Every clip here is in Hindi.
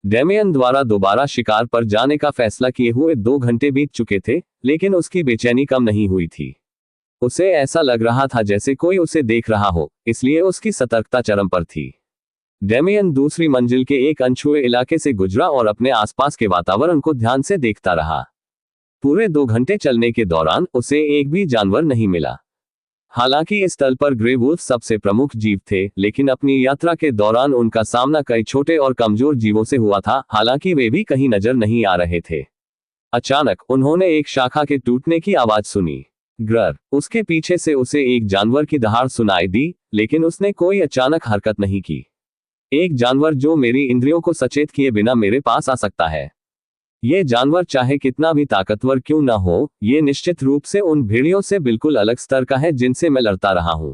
डेमियन द्वारा दोबारा शिकार पर जाने का फैसला किए हुए 2 घंटे बीत चुके थे, लेकिन उसकी बेचैनी कम नहीं हुई थी। उसे ऐसा लग रहा था जैसे कोई उसे देख रहा हो, इसलिए उसकी सतर्कता चरम पर थी। डेमियन दूसरी मंजिल के एक अनछुए इलाके से गुजरा और अपने आसपास के वातावरण को ध्यान से देखता रहा। पूरे 2 घंटे चलने के दौरान उसे एक भी जानवर नहीं मिला। हालांकि इस तल पर ग्रे वुल्फ सबसे प्रमुख जीव थे, लेकिन अपनी यात्रा के दौरान उनका सामना कई छोटे और कमजोर जीवों से हुआ था, हालांकि वे भी कहीं नजर नहीं आ रहे थे। अचानक उन्होंने एक शाखा के टूटने की आवाज सुनी। ग्रर, उसके पीछे से उसे एक जानवर की दहाड़ सुनाई दी, लेकिन उसने कोई अचानक हरकत नहीं की। एक जानवर जो मेरी इंद्रियों को सचेत किए बिना मेरे पास आ सकता है। ये जानवर चाहे कितना भी ताकतवर क्यों ना हो, ये निश्चित रूप से उन भेड़ियों से बिल्कुल अलग स्तर का है जिनसे मैं लड़ता रहा हूं।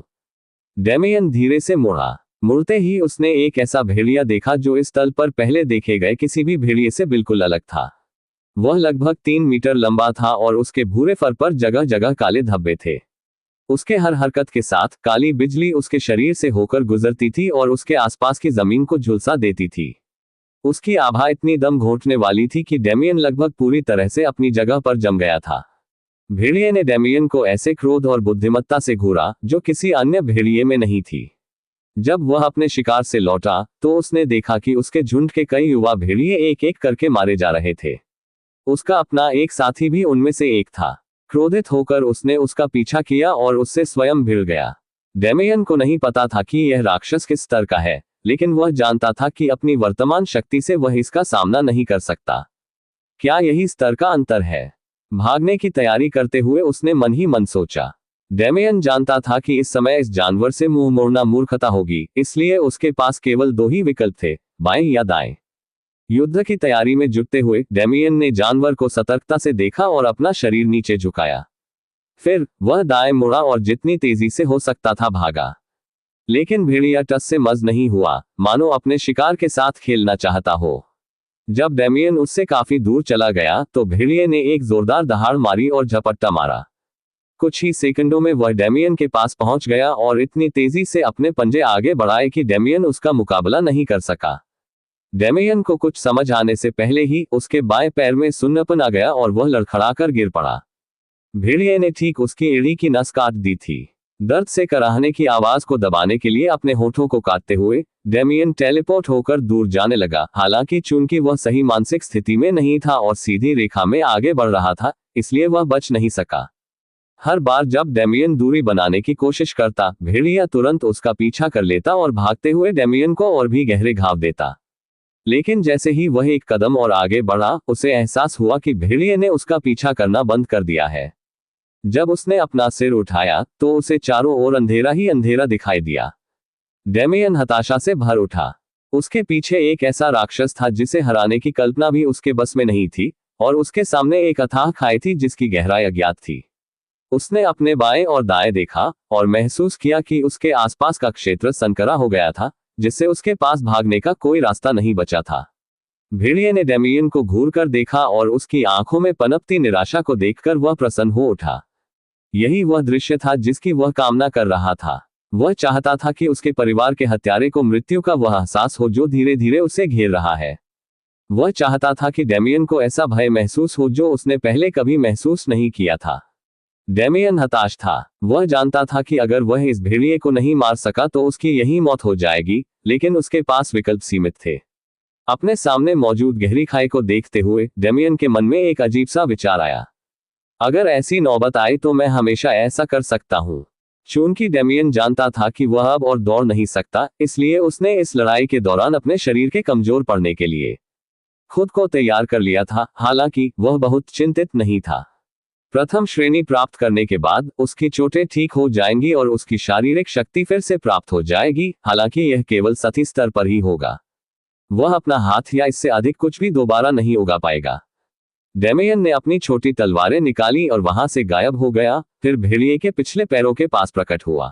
डेमियन धीरे से मुड़ा। मुड़ते ही उसने एक ऐसा भेड़िया देखा जो इस तल पर पहले देखे गए किसी भी भेड़िए से बिल्कुल अलग था। वह लगभग 3 मीटर लंबा था और उसके भूरे फर पर जगह जगह काले धब्बे थे। उसके हर हरकत के साथ काली बिजली उसके शरीर से होकर गुजरती थी और उसके आसपास की जमीन को झुलसा देती थी। उसकी आभा इतनी दम घोंटने वाली थी कि डेमियन लगभग पूरी तरह से अपनी जगह पर जम गया था। भेड़िए ने डेमियन को ऐसे क्रोध और बुद्धिमत्ता से घूरा जो किसी अन्य भेड़िए में नहीं थी। जब वह अपने शिकार से लौटा तो उसने देखा कि उसके झुंड के कई युवा भेड़िए एक एक करके मारे जा रहे थे। उसका अपना एक साथी भी उनमें से एक था। क्रोधित होकर उसने उसका पीछा किया और उससे स्वयं भिड़ गया। डेमियन को नहीं पता था कि यह राक्षस किस स्तर का है, लेकिन वह जानता था कि अपनी वर्तमान शक्ति से वह इसका सामना नहीं कर सकता। क्या यही स्तर का अंतर है? भागने की तैयारी करते हुए उसने मन ही मन सोचा। डेमियन जानता था कि इस समय इस जानवर से मुंह मोड़ना मूर्खता होगी, इसलिए उसके पास केवल 2 ही विकल्प थे, बाएं या दाएं। युद्ध की तैयारी में जुटते हुए डेमियन ने जानवर को सतर्कता से देखा और अपना शरीर नीचे झुकाया। फिर वह दाएं मुड़ा और जितनी तेजी से हो सकता था भागा। लेकिन भेड़िया टस से मज नहीं हुआ, मानो अपने शिकार के साथ खेलना चाहता हो। जब डेमियन उससे काफी दूर चला गया तो भेड़िए ने एक जोरदार दहाड़ मारी और झपट्टा मारा। कुछ ही सेकंडों में वह डेमियन के पास पहुंच गया और इतनी तेजी से अपने पंजे आगे बढ़ाए कि डेमियन उसका मुकाबला नहीं कर सका। डेमियन को कुछ समझ आने से पहले ही उसके बाएं पैर में सुन्नपन आ गया और वह लड़खड़ाकर गिर पड़ा। भेड़िए ने ठीक उसकी एड़ी की नस काट दी थी। दर्द से कराहने की आवाज को दबाने के लिए अपने होठों को काटते हुए डेमियन टेलीपोर्ट होकर दूर जाने लगा। हालांकि चूंकि वह सही मानसिक स्थिति में नहीं था और सीधी रेखा में आगे बढ़ रहा था, इसलिए वह बच नहीं सका। हर बार जब डेमियन दूरी बनाने की कोशिश करता, भेड़िया तुरंत उसका पीछा कर लेता और भागते हुए डेमियन को और भी गहरे घाव देता। लेकिन जैसे ही वह एक कदम और आगे बढ़ा, उसे एहसास हुआ कि भेड़िए ने उसका पीछा करना बंद कर दिया है। जब उसने अपना सिर उठाया तो उसे चारों ओर अंधेरा ही अंधेरा दिखाई दिया। डेमियन हताशा से भर उठा। उसके पीछे एक ऐसा राक्षस था जिसे हराने की कल्पना भी उसके बस में नहीं थी, और उसके सामने एक अथाह खाई थी जिसकी गहराई अज्ञात थी। उसने अपने बाएं और दाएं देखा और महसूस किया कि उसके आसपास का क्षेत्र संकरा हो गया था, जिससे उसके पास भागने का कोई रास्ता नहीं बचा था। भेड़िए ने डेमियन को घूर कर देखा और उसकी आंखों में पनपती निराशा को देखकर वह प्रसन्न हो उठा। यही वह दृश्य था जिसकी वह कामना कर रहा था। वह चाहता था कि उसके परिवार के हत्यारे को मृत्यु का वह एहसास हो जो धीरे धीरे उसे घेर रहा है। वह चाहता था कि डेमियन को ऐसा भय महसूस हो जो उसने पहले कभी महसूस नहीं किया था। डेमियन हताश था। वह जानता था कि अगर वह इस भेड़िए को नहीं मार सका तो उसकी यही मौत हो जाएगी, लेकिन उसके पास विकल्प सीमित थे। अपने सामने मौजूद गहरी खाई को देखते हुए डेमियन के मन में एक अजीब सा विचार आया। अगर ऐसी नौबत आई तो मैं हमेशा ऐसा कर सकता हूं। चूंकि डेमियन जानता था कि वह अब और दौड़ नहीं सकता, इसलिए उसने इस लड़ाई के दौरान अपने शरीर के कमजोर पड़ने के लिए खुद को तैयार कर लिया था। हालांकि वह बहुत चिंतित नहीं था। प्रथम श्रेणी प्राप्त करने के बाद उसकी चोटें ठीक हो जाएंगी और उसकी शारीरिक शक्ति फिर से प्राप्त हो जाएगी। हालांकि यह केवल सतही स्तर पर ही होगा। वह अपना हाथ या इससे अधिक कुछ भी दोबारा नहीं उगा पाएगा। डेमियन ने अपनी छोटी तलवारें निकाली और वहां से गायब हो गया, फिर भेड़िए के पिछले पैरों के पास प्रकट हुआ।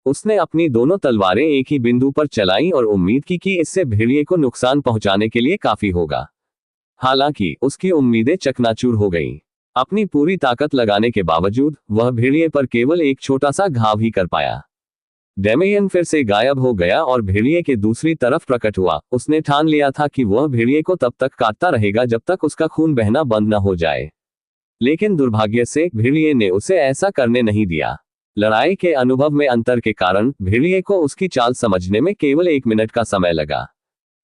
उसने अपनी दोनों तलवारें एक ही बिंदु पर चलाईं और उम्मीद की कि इससे भेड़िए को नुकसान पहुंचाने के लिए काफी होगा। हालांकि उसकी उम्मीदें चकनाचूर हो गईं। अपनी पूरी ताकत लगाने के बावजूद वह भेड़िए पर केवल एक छोटा सा घाव ही कर पाया। डेमियन फिर से गायब हो गया और भेड़िए के दूसरी तरफ प्रकट हुआ। उसने ठान लिया था कि वह भेड़िए को तब तक काटता रहेगा जब तक उसका खून बहना बंद न हो जाए। लेकिन दुर्भाग्य से भेड़िए ने उसे ऐसा करने नहीं दिया। लड़ाई के अनुभव में अंतर के कारण भेड़िए को उसकी चाल समझने में केवल 1 मिनट का समय लगा।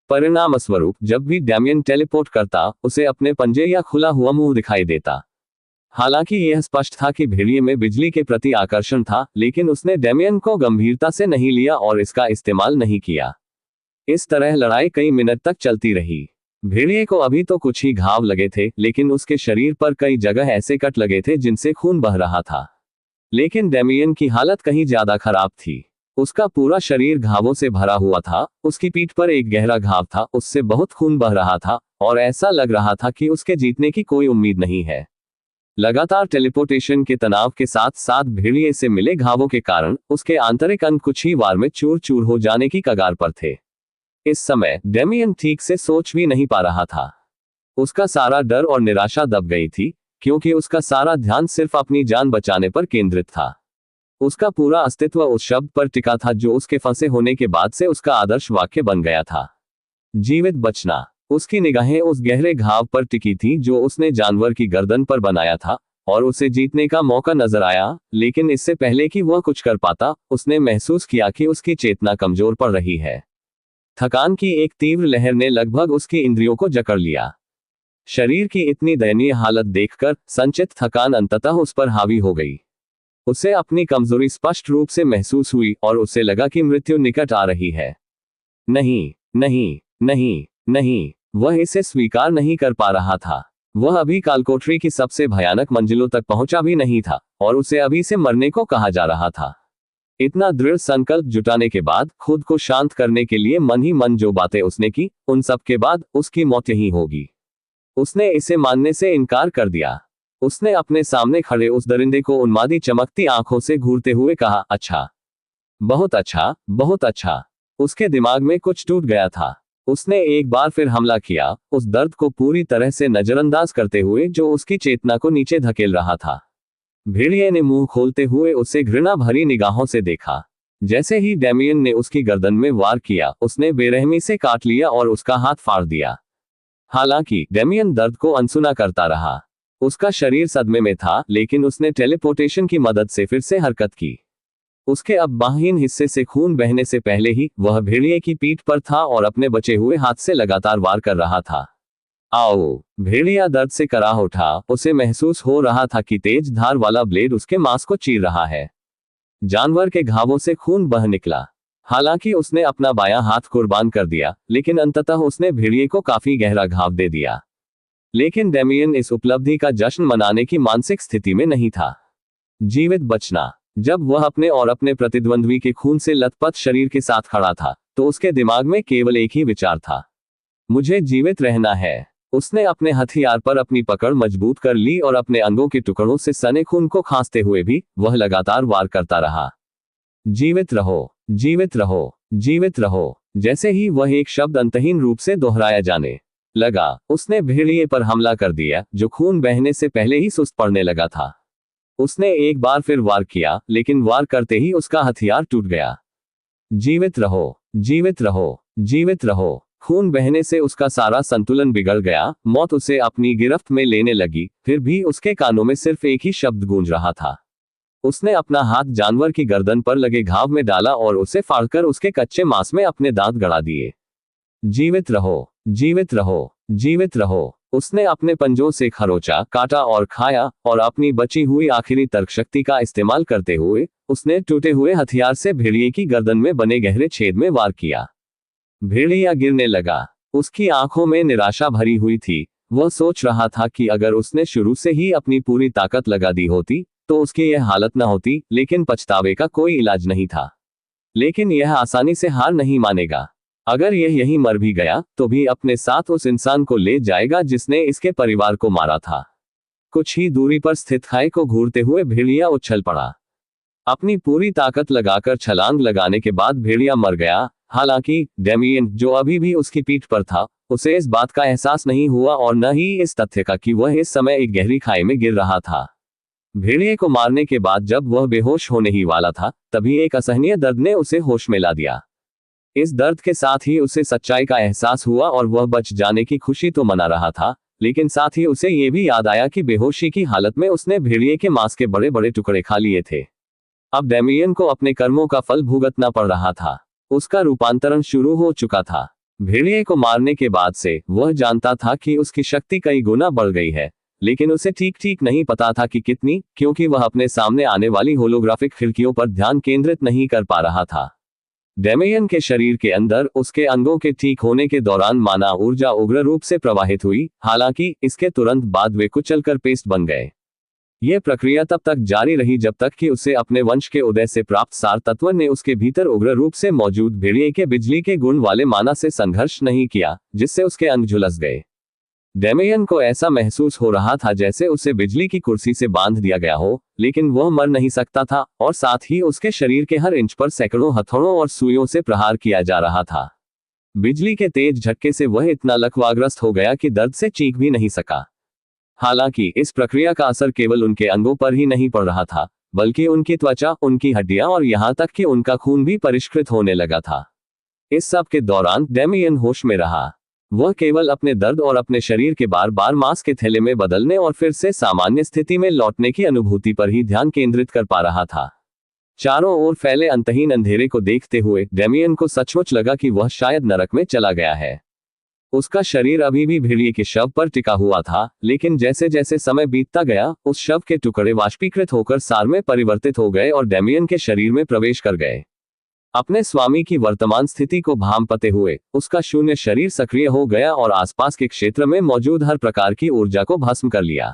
परिणाम स्वरूप जब भी डेमियन टेलीपोर्ट करता, उसे अपने पंजे या खुला हुआ मुंह दिखाई देता। हालांकि यह स्पष्ट था कि भेड़िए में बिजली के प्रति आकर्षण था, लेकिन उसने डेमियन को गंभीरता से नहीं लिया और इसका इस्तेमाल नहीं किया। इस तरह लड़ाई कई मिनट तक चलती रही। भेड़िए को अभी तो कुछ ही घाव लगे थे, लेकिन उसके शरीर पर कई जगह ऐसे कट लगे थे जिनसे खून बह रहा था। लेकिन डेमियन की हालत कहीं ज्यादा खराब थी। उसका पूरा शरीर घावों से भरा हुआ था। उसकी पीठ पर एक गहरा घाव था, उससे बहुत खून बह रहा था और ऐसा लग रहा था कि उसके जीतने की कोई उम्मीद नहीं है। लगातार टेलीपोर्टेशन के तनाव के साथ साथ भेड़िए से मिले घावों के कारण उसके आंतरिक अंग कुछ ही वार में चूर चूर हो जाने की कगार पर थे। इस समय डेमियन ठीक से सोच भी नहीं पा रहा था। उसका सारा डर और निराशा दब गई थी, क्योंकि उसका सारा ध्यान सिर्फ अपनी जान बचाने पर केंद्रित था। उसका पूरा अस्तित्व उस शब्द पर टिका था जो उसके फंसे होने के बाद से उसका आदर्श वाक्य बन गया था, जीवित बचना। उसकी निगाहें उस गहरे घाव पर टिकी थी जो उसने जानवर की गर्दन पर बनाया था, और उसे जीतने का मौका नजर आया। लेकिन इससे पहले कि वह कुछ कर पाता, उसने महसूस किया कि उसकी चेतना कमजोर पड़ रही है। थकान की एक तीव्र लहर ने लगभग उसकी इंद्रियों को जकड़ लिया। शरीर की इतनी दयनीय हालत देखकर संचित थकान अंततः उस पर हावी हो गई। उसे अपनी कमजोरी स्पष्ट रूप से महसूस हुई और उसे लगा कि मृत्यु निकट आ रही है। नहीं, नहीं, नहीं, नहीं, वह इसे स्वीकार नहीं कर पा रहा था। वह अभी कालकोठरी की सबसे भयानक मंजिलों तक पहुंचा भी नहीं था, और उसे अभी से मरने को कहा जा रहा था। इतना दृढ़ संकल्प जुटाने के बाद, खुद को शांत करने के लिए मन ही मन जो बातें उसने की, उन सब के बाद उसकी मौत यही होगी। उसने इसे मानने से इनकार कर दिया। उसने अपने सामने खड़े उस दरिंदे को उन्मादी चमकती आंखों से घूरते हुए कहा, अच्छा, बहुत अच्छा, बहुत अच्छा। उसके दिमाग में कुछ टूट गया था। उसने एक बार फिर हमला किया, उस दर्द को पूरी तरह से नजरअंदाज करते हुए जो उसकी चेतना को नीचे धकेल रहा था। भेड़िए ने मुंह खोलते हुए उसे घृणा भरी निगाहों से देखा। जैसे ही डेमियन ने उसकी गर्दन में वार किया, उसने बेरहमी से काट लिया और उसका हाथ फाड़ दिया। हालांकि डेमियन दर्द को अनसुना करता रहा। उसका शरीर सदमे में था, लेकिन उसने टेलीपोर्टेशन की मदद से फिर से हरकत की। उसके अब बाहीन हिस्से से खून बहने से पहले ही वह भेड़िए की पीठ पर था और अपने बचे हुए हाथ से लगातार वार कर रहा था। आओ! भेड़िया दर्द से कराह उठा। उसे महसूस हो रहा था कि तेज धार वाला ब्लेड उसके मांस को चीर रहा है। जानवर के घावों से खून बह निकला। हालांकि उसने अपना बायां हाथ कुर्बान कर दिया, लेकिन अंततः उसने भेड़िए को काफी गहरा घाव दे दिया। लेकिन डेमियन इस उपलब्धि का जश्न मनाने की मानसिक स्थिति में नहीं था। जीवित बचना। जब वह अपने और अपने प्रतिद्वंद्वी के खून से लथपथ शरीर के साथ खड़ा था, तो उसके दिमाग में केवल एक ही विचार था, मुझे जीवित रहना है। उसने अपने हथियार पर अपनी पकड़ मजबूत कर ली और अपने अंगों के टुकड़ों से सने खून को खांसते हुए भी वह लगातार वार करता रहा। जीवित रहो, जीवित रहो, जीवित रहो। जैसे ही वह एक शब्द अंतहीन रूप से दोहराया जाने लगा, उसने भेड़िए पर हमला कर दिया, जो खून बहने से पहले ही सुस्त पड़ने लगा था। उसने एक बार फिर वार किया, लेकिन वार करते ही उसका हथियार टूट गया। जीवित रहो, जीवित रहो, जीवित रहो। खून बहने से उसका सारा संतुलन बिगड़ गया। मौत उसे अपनी गिरफ्त में लेने लगी, फिर भी उसके कानों में सिर्फ एक ही शब्द गूंज रहा था। उसने अपना हाथ जानवर की गर्दन पर लगे घाव में डाला और उसे फाड़कर उसके कच्चे मांस में अपने दांत गड़ा दिए। जीवित रहो, जीवित रहो, जीवित रहो। उसने अपने पंजों से खरोचा, काटा और खाया, और अपनी बची हुई आखिरी तर्कशक्ति का इस्तेमाल करते हुए उसने टूटे हुए हथियार से भेड़िए की गर्दन में बने गहरे छेद में वार किया। भेड़िया गिरने लगा। उसकी आंखों में निराशा भरी हुई थी। वह सोच रहा था कि अगर उसने शुरू से ही अपनी पूरी ताकत लगा दी होती, तो उसकी यह हालत न होती, लेकिन पछतावे का कोई इलाज नहीं था। लेकिन यह आसानी से हार नहीं मानेगा। अगर यह यहीं मर भी गया, तो भी अपने साथ उस इंसान को ले जाएगा जिसने इसके परिवार को मारा था। कुछ ही दूरी पर स्थित खाई को घूरते हुए भेड़िया उछल पड़ा। अपनी पूरी ताकत लगाकर छलांग लगाने के बाद भेड़िया मर गया। हालांकि डेमियन, जो अभी भी उसकी पीठ पर था, उसे इस बात का एहसास नहीं हुआ और न ही इस तथ्य का कि वह इस समय एक गहरी खाई में गिर रहा था। भेड़िए को मारने के बाद जब वह बेहोश होने ही वाला था, तभी एक असहनीय दर्द ने उसे होश में ला दिया। इस दर्द के साथ ही उसे सच्चाई का एहसास हुआ और वह बच जाने की खुशी तो मना रहा था, लेकिन साथ ही उसे ये भी याद आया कि बेहोशी की हालत में उसने भेड़िए के मांस के बड़े बड़े टुकड़े खा लिए थे। अब डेमियन को अपने कर्मों का फल भुगतना पड़ रहा था। उसका रूपांतरण शुरू हो चुका था। भेड़िए को मारने के बाद से वह जानता था कि उसकी शक्ति कई गुना बढ़ गई है, लेकिन उसे ठीक ठीक नहीं पता था कि कितनी, क्योंकि वह अपने सामने आने वाली होलोग्राफिक खिड़कियों पर ध्यान केंद्रित नहीं कर पा रहा था। डेमियन के शरीर के अंदर उसके अंगों के ठीक होने के दौरान माना ऊर्जा उग्र रूप से प्रवाहित हुई, हालांकि इसके तुरंत बाद वे कुचलकर पेस्ट बन गए। यह प्रक्रिया तब तक जारी रही जब तक कि उसे अपने वंश के उदय से प्राप्त सार तत्व ने उसके भीतर उग्र रूप से मौजूद भेड़िए के बिजली के गुण वाले माना से संघर्ष नहीं किया, जिससे उसके अंग झुलस गए। डेमियन को ऐसा महसूस हो रहा था जैसे उसे बिजली की कुर्सी से बांध दिया गया हो, लेकिन वह मर नहीं सकता था, और साथ ही उसके शरीर के हर इंच पर सैकड़ों हथौड़ों और सुइयों से प्रहार किया जा रहा था। बिजली के तेज झटके से वह इतना लकवाग्रस्त हो गया कि दर्द से चीख भी नहीं सका। हालांकि इस प्रक्रिया का असर केवल उनके अंगों पर ही नहीं पड़ रहा था, बल्कि उनकी त्वचा, उनकी हड्डियां और यहां तक कि उनका खून भी परिष्कृत होने लगा था। इस सब के दौरान डेमियन होश में रहा। वह केवल अपने दर्द और अपने शरीर के बार बार मांस के थैले में बदलने और फिर से सामान्य स्थिति में लौटने की अनुभूति पर ही ध्यान केंद्रित कर पा रहा था। चारों ओर फैले अंतहीन अंधेरे को देखते हुए डेमियन को सचमुच लगा कि वह शायद नरक में चला गया है। उसका शरीर अभी भी भेड़िए के शव पर टिका हुआ था, लेकिन जैसे जैसे समय बीतता गया, उस शव के टुकड़े वाष्पीकृत होकर सार में परिवर्तित हो गए और डेमियन के शरीर में प्रवेश कर गए। अपने स्वामी की वर्तमान स्थिति को भांप पाते हुए उसका शून्य शरीर सक्रिय हो गया और आसपास के क्षेत्र में मौजूद हर प्रकार की ऊर्जा को भस्म कर लिया।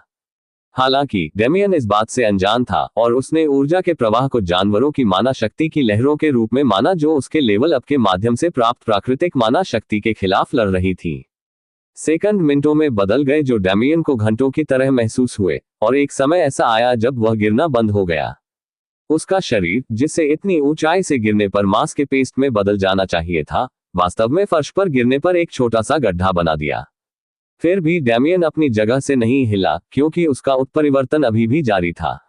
हालांकि डेमियन इस बात से अनजान था और उसने ऊर्जा के प्रवाह को जानवरों की माना शक्ति की लहरों के रूप में माना, जो उसके लेवल अप के माध्यम से प्राप्त प्राकृतिक माना शक्ति के खिलाफ लड़ रही थी। सेकंड मिनटों में बदल गए जो डेमियन को घंटों की तरह महसूस हुए, और एक समय ऐसा आया जब वह गिरना बंद हो गया। उसका शरीर, जिसे इतनी ऊंचाई से गिरने पर मांस के पेस्ट में बदल जाना चाहिए था, वास्तव में फर्श पर गिरने पर एक छोटा सा गड्ढा बना दिया। फिर भी डेमियन अपनी जगह से नहीं हिला, क्योंकि उसका उत्परिवर्तन अभी भी जारी था।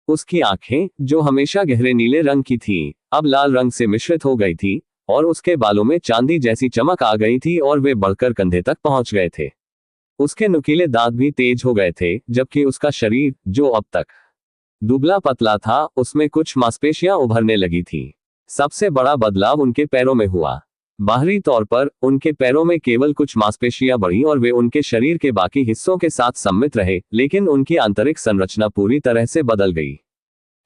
उसकी आंखें, जो हमेशा गहरे नीले रंग की थीं, अब लाल रंग से मिश्रित हो गई थी, और उसके बालों में चांदी जैसी चमक आ गई थी और वे बढ़कर कंधे तक पहुंच गए थे। उसके नुकीले दांत भी तेज हो गए थे, जबकि उसका शरीर, जो अब तक दुबला पतला था, उसमें कुछ मांसपेशियां उभरने लगी थी। सबसे बड़ा बदलाव उनके पैरों में हुआ। बाहरी तौर पर उनके पैरों में केवल कुछ मांसपेशियां बढ़ी और वे उनके शरीर के बाकी हिस्सों के साथ सम्मिलित रहे, लेकिन उनकी आंतरिक संरचना पूरी तरह से बदल गई।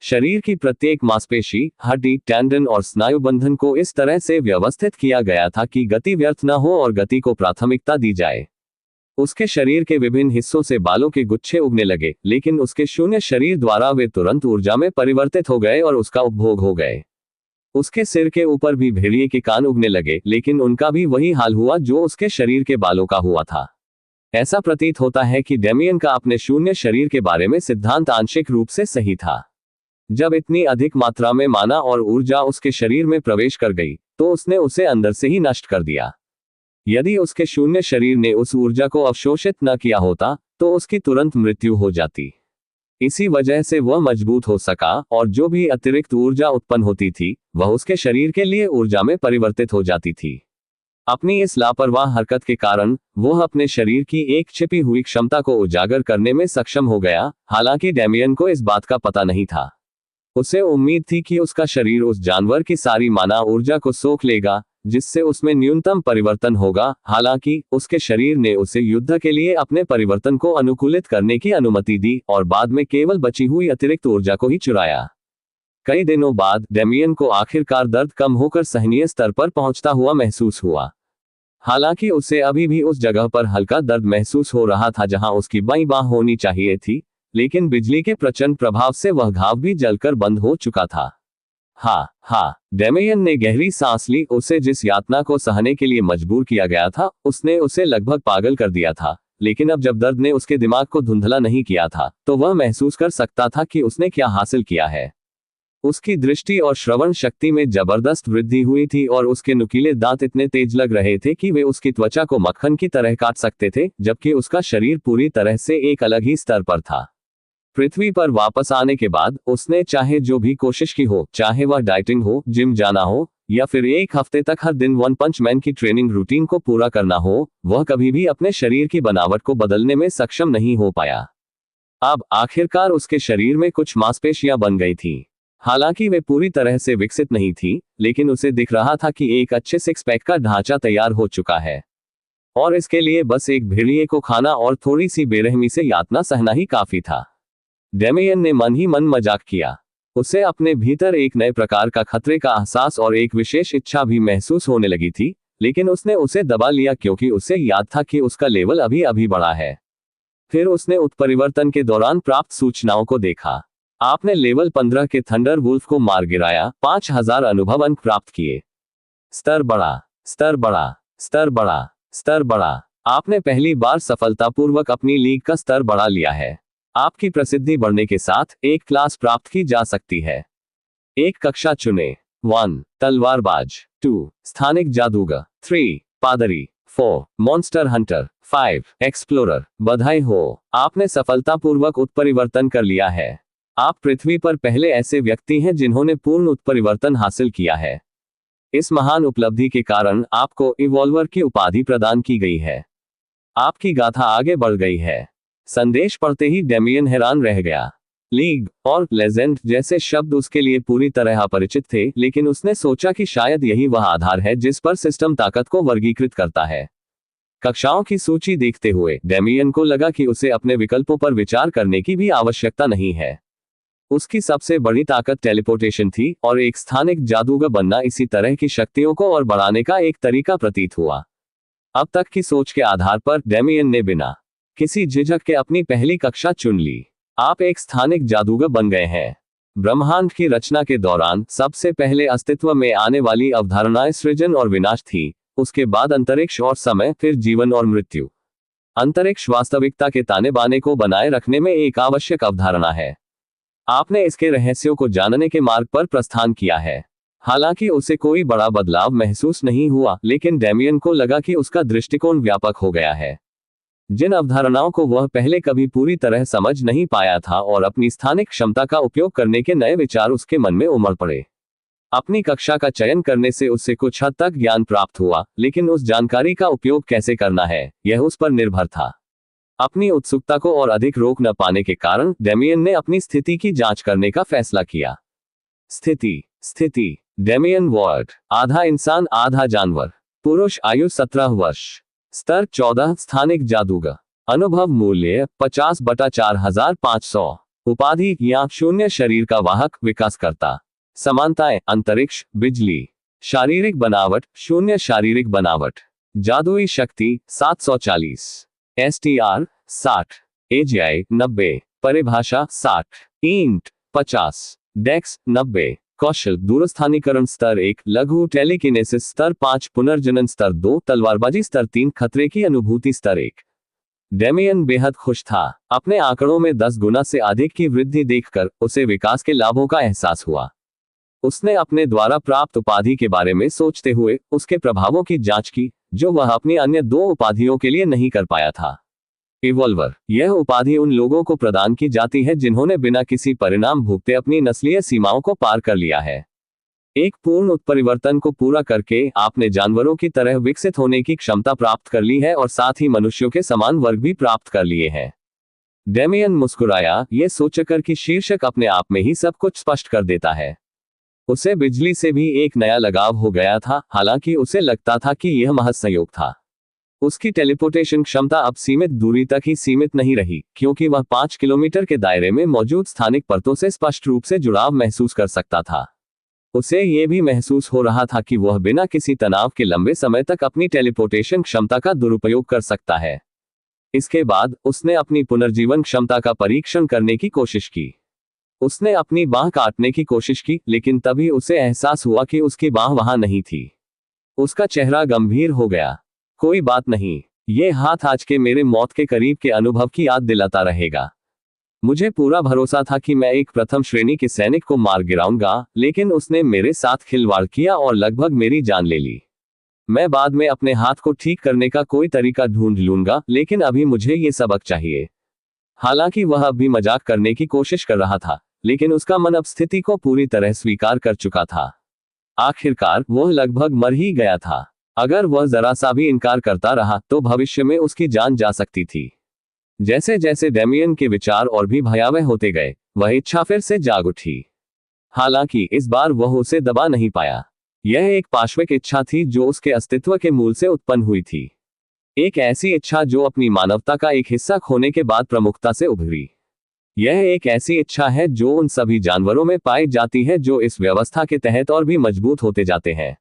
शरीर की प्रत्येक मांसपेशी, हड्डी, टेंडन और स्नायु बंधन को इस तरह से व्यवस्थित किया गया था कि गति व्यर्थ न हो और गति को प्राथमिकता दी जाए। उसके शरीर के विभिन्न हिस्सों से बालों के गुच्छे उगने लगे, लेकिन उसके शून्य शरीर द्वारा वे तुरंत ऊर्जा में परिवर्तित हो गए और उसका उपभोग हो गए। उसके सिर के ऊपर भी भेड़िए के कान उगने लगे, लेकिन उनका भी वही हाल हुआ जो उसके शरीर के बालों का हुआ था। ऐसा प्रतीत होता है कि डेमियन का अपने शून्य शरीर के बारे में सिद्धांत आंशिक रूप से सही था। जब इतनी अधिक मात्रा में माना और ऊर्जा उसके शरीर में प्रवेश कर गई, तो उसने उसे अंदर से ही नष्ट कर दिया। यदि उसके शून्य शरीर ने उस ऊर्जा को अवशोषित न किया होता, तो उसकी तुरंत मृत्यु हो जाती। इसी वजह से वह मजबूत हो सका, और जो भी अतिरिक्त ऊर्जा उत्पन्न होती थी, वह उसके शरीर के लिए ऊर्जा में परिवर्तित हो जाती थी। अपनी इस लापरवाह हरकत के कारण वह अपने शरीर की एक छिपी हुई क्षमता को उजागर करने में सक्षम हो गया। हालांकि डेमियन को इस बात का पता नहीं था। उसे उम्मीद थी कि उसका शरीर उस जानवर की सारी माना ऊर्जा को सोख लेगा, जिससे उसमें न्यूनतम परिवर्तन होगा। हालांकि उसके शरीर ने उसे युद्ध के लिए अपने परिवर्तन को अनुकूलित करने की अनुमति दी और बाद में केवल बची हुई अतिरिक्त ऊर्जा को ही चुराया। कई दिनों बाद डेमियन को आखिरकार दर्द कम होकर सहनीय स्तर पर पहुंचता हुआ महसूस हुआ। हालांकि उसे अभी भी उस जगह पर हल्का दर्द महसूस हो रहा था जहां उसकी बाईं बांह होनी चाहिए थी, लेकिन बिजली के प्रचंड प्रभाव से वह घाव भी जलकर बंद हो चुका था। हाँ, डेमियन ने गहरी सांस ली। उसे जिस यातना को सहने के लिए मजबूर किया गया था, उसने उसे लगभग पागल कर दिया था, लेकिन अब जब दर्द ने उसके दिमाग को धुंधला नहीं किया था, तो वह महसूस कर सकता था कि उसने क्या हासिल किया है। उसकी दृष्टि और श्रवण शक्ति में जबरदस्त वृद्धि हुई थी और उसके नुकीले दांत इतने तेज लग रहे थे कि वे उसकी त्वचा को मक्खन की तरह काट सकते थे, जबकि उसका शरीर पूरी तरह से एक अलग ही स्तर पर था। पृथ्वी पर वापस आने के बाद उसने चाहे जो भी कोशिश की हो, चाहे वह डाइटिंग हो, जिम जाना हो, या फिर एक हफ्ते तक हर दिन वन पंच मैन की ट्रेनिंग रूटीन को पूरा करना हो, वह कभी भी अपने शरीर की बनावट को बदलने में सक्षम नहीं हो पाया। अब आखिरकार उसके शरीर में कुछ मांसपेशियां बन गई थी। हालांकि वे पूरी तरह से विकसित नहीं थी, लेकिन उसे दिख रहा था कि एक अच्छे सिक्स पैक का ढांचा तैयार हो चुका है और इसके लिए बस एक भेड़िए को खाना और थोड़ी सी बेरहमी से यातना सहना ही काफी था। डेमियन ने मन ही मन मजाक किया। उसे अपने भीतर एक नए प्रकार का खतरे का एहसास और एक विशेष इच्छा भी महसूस होने लगी थी, लेकिन उसने उसे दबा लिया क्योंकि उसे याद था कि उसका लेवल अभी अभी बढ़ा है। फिर उसने उत्परिवर्तन के दौरान प्राप्त सूचनाओं को देखा। आपने लेवल 15 के थंडर वुल्फ को मार गिराया, 5000 अनुभव अंक प्राप्त किए। स्तर बढ़ा, स्तर बढ़ा, स्तर बढ़ा, स्तर बढ़ा। आपने पहली बार सफलतापूर्वक अपनी लीग का स्तर बढ़ा लिया है। आपकी प्रसिद्धि बढ़ने के साथ एक क्लास प्राप्त की जा सकती है। एक कक्षा चुने। 1 तलवारबाज, 2 स्थानिक जादूगर, 3 पादरी, 4 मॉन्स्टर हंटर, 5 एक्सप्लोरर। बधाई हो, आपने सफलतापूर्वक उत्परिवर्तन कर लिया है। आप पृथ्वी पर पहले ऐसे व्यक्ति हैं जिन्होंने पूर्ण उत्परिवर्तन हासिल किया है। इस महान उपलब्धि के कारण आपको इवॉल्वर की उपाधि प्रदान की गई है। आपकी गाथा आगे बढ़ गई है। संदेश पढ़ते ही डेमियन हैरान रह गया। लीग और लेजेंड जैसे शब्द उसके लिए पूरी तरह अपरिचित थे, लेकिन उसने सोचा कि शायद यही वह आधार है जिस पर सिस्टम ताकत को वर्गीकृत करता है। कक्षाओं की सूची देखते हुए डेमियन को लगा कि उसे अपने विकल्पों पर विचार करने की भी आवश्यकता नहीं है। उसकी सबसे बड़ी ताकत टेलीपोर्टेशन थी और एक स्थानिक जादूगर बनना इसी तरह की शक्तियों को और बढ़ाने का एक तरीका प्रतीत हुआ। अब तक की सोच के आधार पर डेमियन ने बिना किसी झिझक के अपनी पहली कक्षा चुन ली। आप एक स्थानिक जादूगर बन गए हैं। ब्रह्मांड की रचना के दौरान सबसे पहले अस्तित्व में आने वाली अवधारणाएं सृजन और विनाश थी, उसके बाद अंतरिक्ष और समय, फिर जीवन और मृत्यु। अंतरिक्ष वास्तविकता के ताने बाने को बनाए रखने में एक आवश्यक अवधारणा है। आपने इसके रहस्यों को जानने के मार्ग पर प्रस्थान किया है। हालांकि उसे कोई बड़ा बदलाव महसूस नहीं हुआ, लेकिन डेमियन को लगा कि उसका दृष्टिकोण व्यापक हो गया है। जिन अवधारणाओं को वह पहले कभी पूरी तरह समझ नहीं पाया था और अपनी स्थानिक क्षमता का उपयोग करने के नए विचार उसके मन में उमड़ पड़े। अपनी कक्षा का चयन करने से उससे कुछ हद तक ज्ञान प्राप्त हुआ, लेकिन उस जानकारी का उपयोग कैसे करना है, यह उस पर निर्भर था। अपनी उत्सुकता को और अधिक रोक न पाने के कारण डेमियन ने अपनी स्थिति की जांच करने का फैसला किया। स्थिति डेमियन वॉर्ड, आधा इंसान आधा जानवर, पुरुष, आयु 17 वर्ष, स्तर 14, स्थानिक जादूगर, अनुभव मूल्य 50/4500, उपाधि या शून्य, शरीर का वाहक, विकासकर्ता, समानताएं, अंतरिक्ष, बिजली, शारीरिक बनावट, शून्य शारीरिक बनावट, जादुई शक्ति 740, STR 60, AGI 90, परिभाषा 60, इंट 50, डेक्स 90, कौशल दूरस्थानीकरण स्तर 1, लघु टेलीकिनेसिस स्तर 5, पुनर्जनन स्तर 2, तलवारबाजी स्तर 3, खतरे की अनुभूति स्तर 1। डेमियन बेहद खुश था। अपने आंकड़ों में 10 गुना से अधिक की वृद्धि देखकर उसे विकास के लाभों का एहसास हुआ। उसने अपने द्वारा प्राप्त उपाधि के बारे में सोचते हुए उसके प्रभावों की जांच की, जो वह अपनी अन्य 2 उपाधियों के लिए नहीं कर पाया था। इवॉल्वर, यह उपाधि उन लोगों को प्रदान की जाती है जिन्होंने बिना किसी परिणाम भुगते अपनी नस्लीय सीमाओं को पार कर लिया है। एक पूर्ण उत्परिवर्तन को पूरा करके आपने जानवरों की तरह विकसित होने की क्षमता प्राप्त कर ली है और साथ ही मनुष्यों के समान वर्ग भी प्राप्त कर लिए हैं। डेमियन मुस्कुराया, यह सोचकर कि शीर्षक अपने आप में ही सब कुछ स्पष्ट कर देता है। उसे बिजली से भी एक नया लगाव हो गया था, हालांकि उसे लगता था कि यह महज संयोग था। उसकी टेलीपोर्टेशन क्षमता अब सीमित दूरी तक ही सीमित नहीं रही, क्योंकि वह 5 किलोमीटर के दायरे में मौजूद स्थानिक परतों से स्पष्ट रूप से जुड़ाव महसूस कर सकता था। उसे यह भी महसूस हो रहा था कि वह बिना किसी तनाव के लंबे समय तक अपनी टेलीपोर्टेशन क्षमता का दुरुपयोग कर सकता है। इसके बाद उसने अपनी पुनर्जीवन क्षमता का परीक्षण करने की कोशिश की। उसने अपनी बांह काटने की कोशिश की, लेकिन तभी उसे एहसास हुआ कि उसकी बांह वहां नहीं थी। उसका चेहरा गंभीर हो गया। कोई बात नहीं, ये हाथ आज के मेरे मौत के करीब के अनुभव की याद दिलाता रहेगा। मुझे पूरा भरोसा था कि मैं एक प्रथम श्रेणी के सैनिक को मार गिराऊंगा, लेकिन उसने मेरे साथ खिलवाड़ किया और लगभग मेरी जान ले ली। मैं बाद में अपने हाथ को ठीक करने का कोई तरीका ढूंढ लूंगा, लेकिन अभी मुझे ये सबक चाहिए। हालांकि वह अब भी मजाक करने की कोशिश कर रहा था, लेकिन उसका मन अब स्थिति को पूरी तरह स्वीकार कर चुका था। आखिरकार वह लगभग मर ही गया था। अगर वह जरा सा भी इनकार करता रहा तो भविष्य में उसकी जान जा सकती थी। जैसे जैसे डेमियन के विचार और भी भयावह होते गए, वह इच्छा फिर से जाग उठी। हालांकि इस बार वह उसे दबा नहीं पाया। यह एक पाशविक इच्छा थी जो उसके अस्तित्व के मूल से उत्पन्न हुई थी। एक ऐसी इच्छा जो अपनी मानवता का एक हिस्सा खोने के बाद प्रमुखता से उभरी। यह एक ऐसी इच्छा है जो उन सभी जानवरों में पाई जाती है जो इस व्यवस्था के तहत और भी मजबूत होते जाते हैं।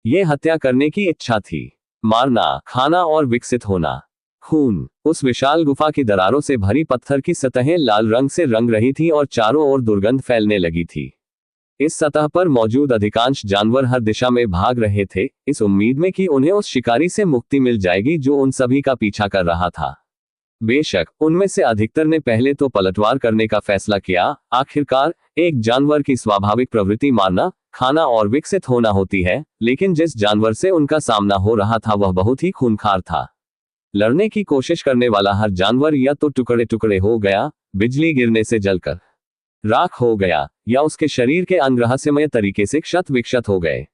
यह हत्या करने की इच्छा थी। मारना, खाना और विकसित होना। खून। उस विशाल गुफा की दरारों से भरी पत्थर की सतहें लाल रंग से रंग रही थी और चारों ओर दुर्गंध फैलने लगी थी। इस सतह पर मौजूद अधिकांश जानवर हर दिशा में भाग रहे थे, इस उम्मीद में कि उन्हें उस शिकारी से मुक्ति मिल जाएगी जो उन सभी का पीछा कर रहा था। बेशक उनमें से अधिकतर ने पहले तो पलटवार करने का फैसला किया। आखिरकार एक जानवर की स्वाभाविक प्रवृत्ति मारना, खाना और विकसित होना होती है, लेकिन जिस जानवर से उनका सामना हो रहा था वह बहुत ही खूंखार था। लड़ने की कोशिश करने वाला हर जानवर या तो टुकड़े टुकड़े हो गया, बिजली गिरने से जलकर राख हो गया, या उसके शरीर के अंग रहस्यमय तरीके से क्षत विक्षत हो गए।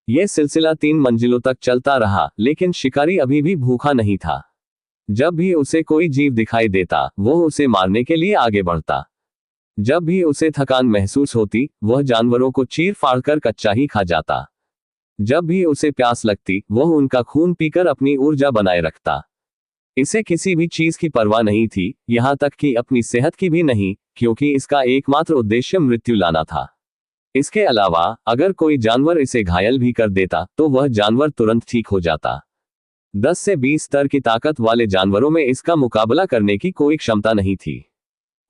यह सिलसिला 3 मंजिलों तक चलता रहा, लेकिन शिकारी अभी भी भूखा नहीं था। जब भी उसे कोई जीव दिखाई देता, वह उसे मारने के लिए आगे बढ़ता। जब भी उसे थकान महसूस होती, वह जानवरों को चीर फाड़ कर कच्चा ही खा जाता। जब भी उसे प्यास लगती, वह उनका खून पीकर अपनी ऊर्जा बनाए रखता। इसे किसी भी चीज की परवाह नहीं थी, यहां तक कि अपनी सेहत की भी नहीं, क्योंकि इसका एकमात्र उद्देश्य मृत्यु लाना था। इसके अलावा अगर कोई जानवर इसे घायल भी कर देता तो वह जानवर तुरंत ठीक हो जाता। 10 से 20 स्तर की ताकत वाले जानवरों में इसका मुकाबला करने की कोई क्षमता नहीं थी।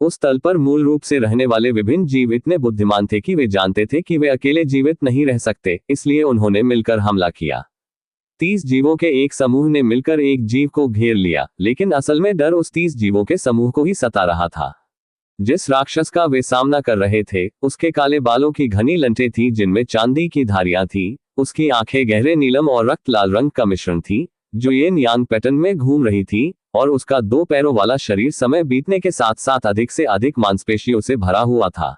उस तल पर मूल रूप से रहने वाले विभिन्न जीव इतने बुद्धिमान थे कि वे जानते थे कि वे अकेले जीवित नहीं रह सकते, इसलिए उन्होंने मिलकर हमला किया। 30 जीवों के एक समूह ने मिलकर एक जीव को घेर लिया, लेकिन असल में डर उस 30 जीवों के समूह को ही सता रहा था। जिस राक्षस का वे सामना कर रहे थे, उसके काले बालों की घनी लंटें थी जिनमें चांदी की धारियां थीं, उसकी आंखें गहरे नीलम और रक्त लाल रंग का मिश्रण थी, जो येन यांग पैटर्न में घूम रही थी, और उसका 2 पैरों वाला शरीर समय बीतने के साथ साथ अधिक से अधिक मांसपेशियों से भरा हुआ था।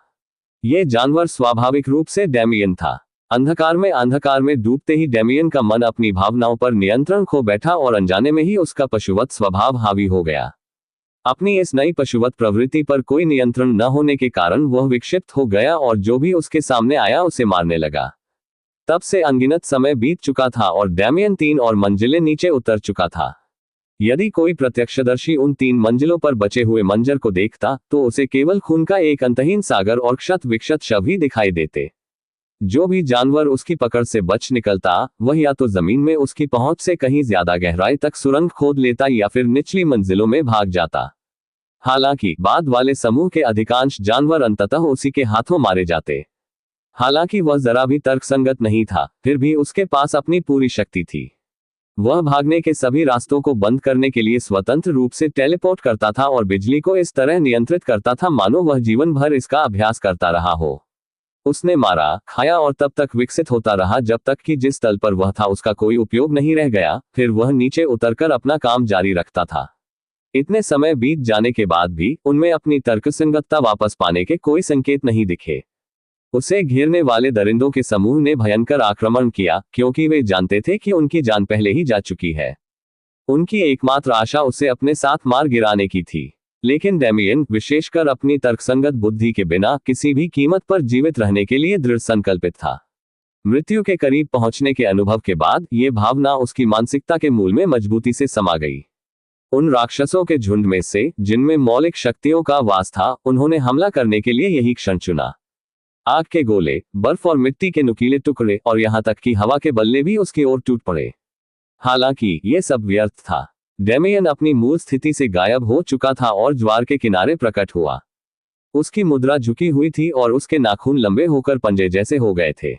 यह जानवर स्वाभाविक रूप से डेमियन था। अंधकार में डूबते ही डेमियन का मन अपनी भावनाओं पर नियंत्रण खो बैठा और अनजाने में ही उसका पशुवत स्वभाव हावी हो गया। अपनी इस नई पशुवत प्रवृत्ति पर कोई नियंत्रण न होने के कारण वह विक्षिप्त हो गया और जो भी उसके सामने आया उसे मारने लगा। तब से अनगिनत समय बीत चुका था और डेमियन 3 और मंजिलें नीचे उतर चुका था। यदि कोई प्रत्यक्षदर्शी उन 3 मंजिलों पर बचे हुए मंजर को देखता तो उसे केवल खून का एक अंतहीन सागर और क्षत विक्षत शव ही दिखाई देते। जो भी जानवर उसकी पकड़ से बच निकलता, वह या तो जमीन में उसकी पहुंच से कहीं ज्यादा गहराई तक सुरंग खोद लेता या फिर निचली मंजिलों में भाग जाता। हालांकि बाद वाले समूह के अधिकांश जानवर अंततः उसी के हाथों मारे जाते। हालांकि वह जरा भी तर्कसंगत नहीं था, फिर भी उसके पास अपनी पूरी शक्ति थी। वह भागने के सभी रास्तों को बंद करने के लिए स्वतंत्र रूप से टेलीपोर्ट करता था और बिजली को इस तरह नियंत्रित करता था मानो वह जीवन भर इसका अभ्यास करता रहा हो। उसने मारा, खाया और तब तक विकसित होता रहा जब तक कि जिस तल पर वह था उसका कोई उपयोग नहीं रह गया, फिर वह नीचे उतरकर अपना काम जारी रखता था। इतने समय बीत जाने के बाद भी उनमें अपनी तर्कसंगतता वापस पाने के कोई संकेत नहीं दिखे। उसे घेरने वाले दरिंदों के समूह ने भयंकर आक्रमण किया, क्योंकि वे जानते थे कि उनकी जान पहले ही जा चुकी है। उनकी एकमात्र आशा उसे अपने साथ मार गिराने की थी। लेकिन डेमियन, विशेषकर अपनी तर्कसंगत बुद्धि के बिना किसी भी कीमत पर जीवित रहने के लिए दृढ़ संकल्पित था। मृत्यु के करीब पहुंचने के अनुभव के बाद ये भावना उसकी मानसिकता के मूल में मजबूती से समा गई। उन राक्षसों के झुंड में से जिनमें मौलिक शक्तियों का वास था, उन्होंने हमला करने के लिए यही क्षण चुना। आग के गोले, बर्फ और मिट्टी के नुकीले टुकड़े और यहां तक कि हवा के बल्ले भी उसकी ओर टूट पड़े। हालांकि यह सब व्यर्थ था। डेमियन अपनी मूल स्थिति से गायब हो चुका था और ज्वार के किनारे प्रकट हुआ। उसकी मुद्रा झुकी हुई थी और उसके नाखून लंबे होकर पंजे जैसे हो गए थे।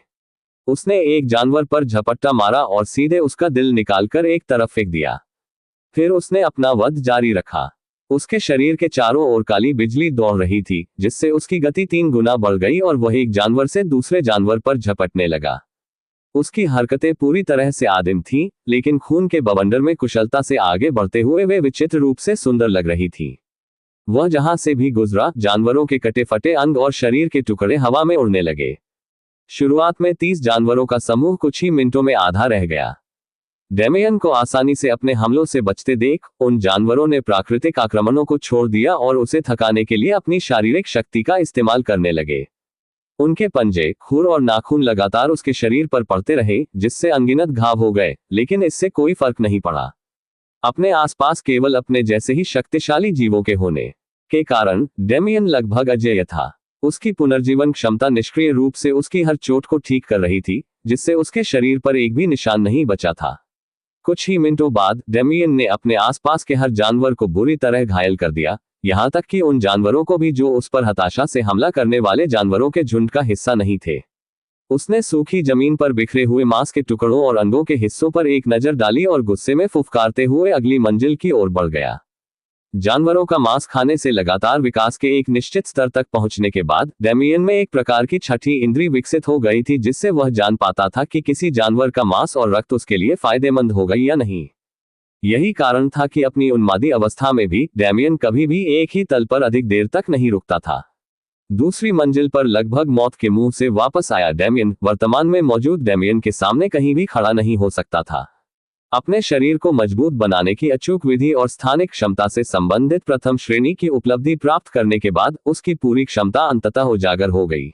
उसने एक जानवर पर झपट्टा मारा और सीधे उसका दिल निकालकर एक तरफ फेंक दिया। फिर उसने अपना वध जारी रखा। उसके शरीर के चारों ओर काली बिजली दौड़ रही थी, जिससे उसकी गति 3 गुना बढ़ गई और वह एक जानवर से दूसरे जानवर पर झपटने लगा। उसकी हरकतें पूरी तरह से आदिम थीं, लेकिन खून के बवंडर में कुशलता से आगे बढ़ते हुए वे विचित्र रूप से सुंदर लग रही थी। वह जहां से भी गुजरा, जानवरों के कटे फटे अंग और शरीर के टुकड़े हवा में उड़ने लगे। शुरुआत में 30 जानवरों का समूह कुछ ही मिनटों में आधा रह गया। डेमियन को आसानी से अपने हमलों से बचते देख उन जानवरों ने प्राकृतिक आक्रमणों को छोड़ दिया और उसे थकाने के लिए अपनी शारीरिक शक्ति का इस्तेमाल करने लगे। उनके पंजे, खुर और नाखून लगातार उसके शरीर पर पड़ते रहे, जिससे अनगिनत घाव हो गए, लेकिन इससे कोई फर्क नहीं पड़ा। अपने आसपास केवल अपने जैसे ही शक्तिशाली जीवों के होने के कारण डेमियन लगभग अजेय था। उसकी पुनर्जीवन क्षमता निष्क्रिय रूप से उसकी हर चोट को ठीक कर रही थी, जिससे उसके शरीर पर एक भी निशान नहीं बचा था। कुछ ही मिनटों बाद डेमियन ने अपने आसपास के हर जानवर को बुरी तरह घायल कर दिया, यहाँ तक कि उन जानवरों को भी जो उस पर हताशा से हमला करने वाले जानवरों के झुंड का हिस्सा नहीं थे। उसने सूखी जमीन पर बिखरे हुए मांस के टुकड़ों और अंगों के हिस्सों पर एक नजर डाली और गुस्से में फुफकारते हुए अगली मंजिल की ओर बढ़ गया। जानवरों का मांस खाने से लगातार विकास के एक निश्चित स्तर तक पहुंचने के बाद डेमियन में एक प्रकार की छठी इंद्री विकसित हो गई थी, जिससे वह जान पाता था कि किसी जानवर का मांस और रक्त उसके लिए फायदेमंद होगा या नहीं। यही कारण था कि अपनी उन्मादी अवस्था में भी डेमियन कभी भी एक ही तल पर अधिक देर तक नहीं रुकता था। दूसरी मंजिल पर लगभग मौत के मुंह से वापस आया डेमियन वर्तमान में मौजूद डेमियन के सामने कहीं भी खड़ा नहीं हो सकता था। अपने शरीर को मजबूत बनाने की अचूक विधि और स्थानिक क्षमता से संबंधित प्रथम श्रेणी की उपलब्धि प्राप्त करने के बाद उसकी पूरी क्षमता अंततः उजागर हो गई।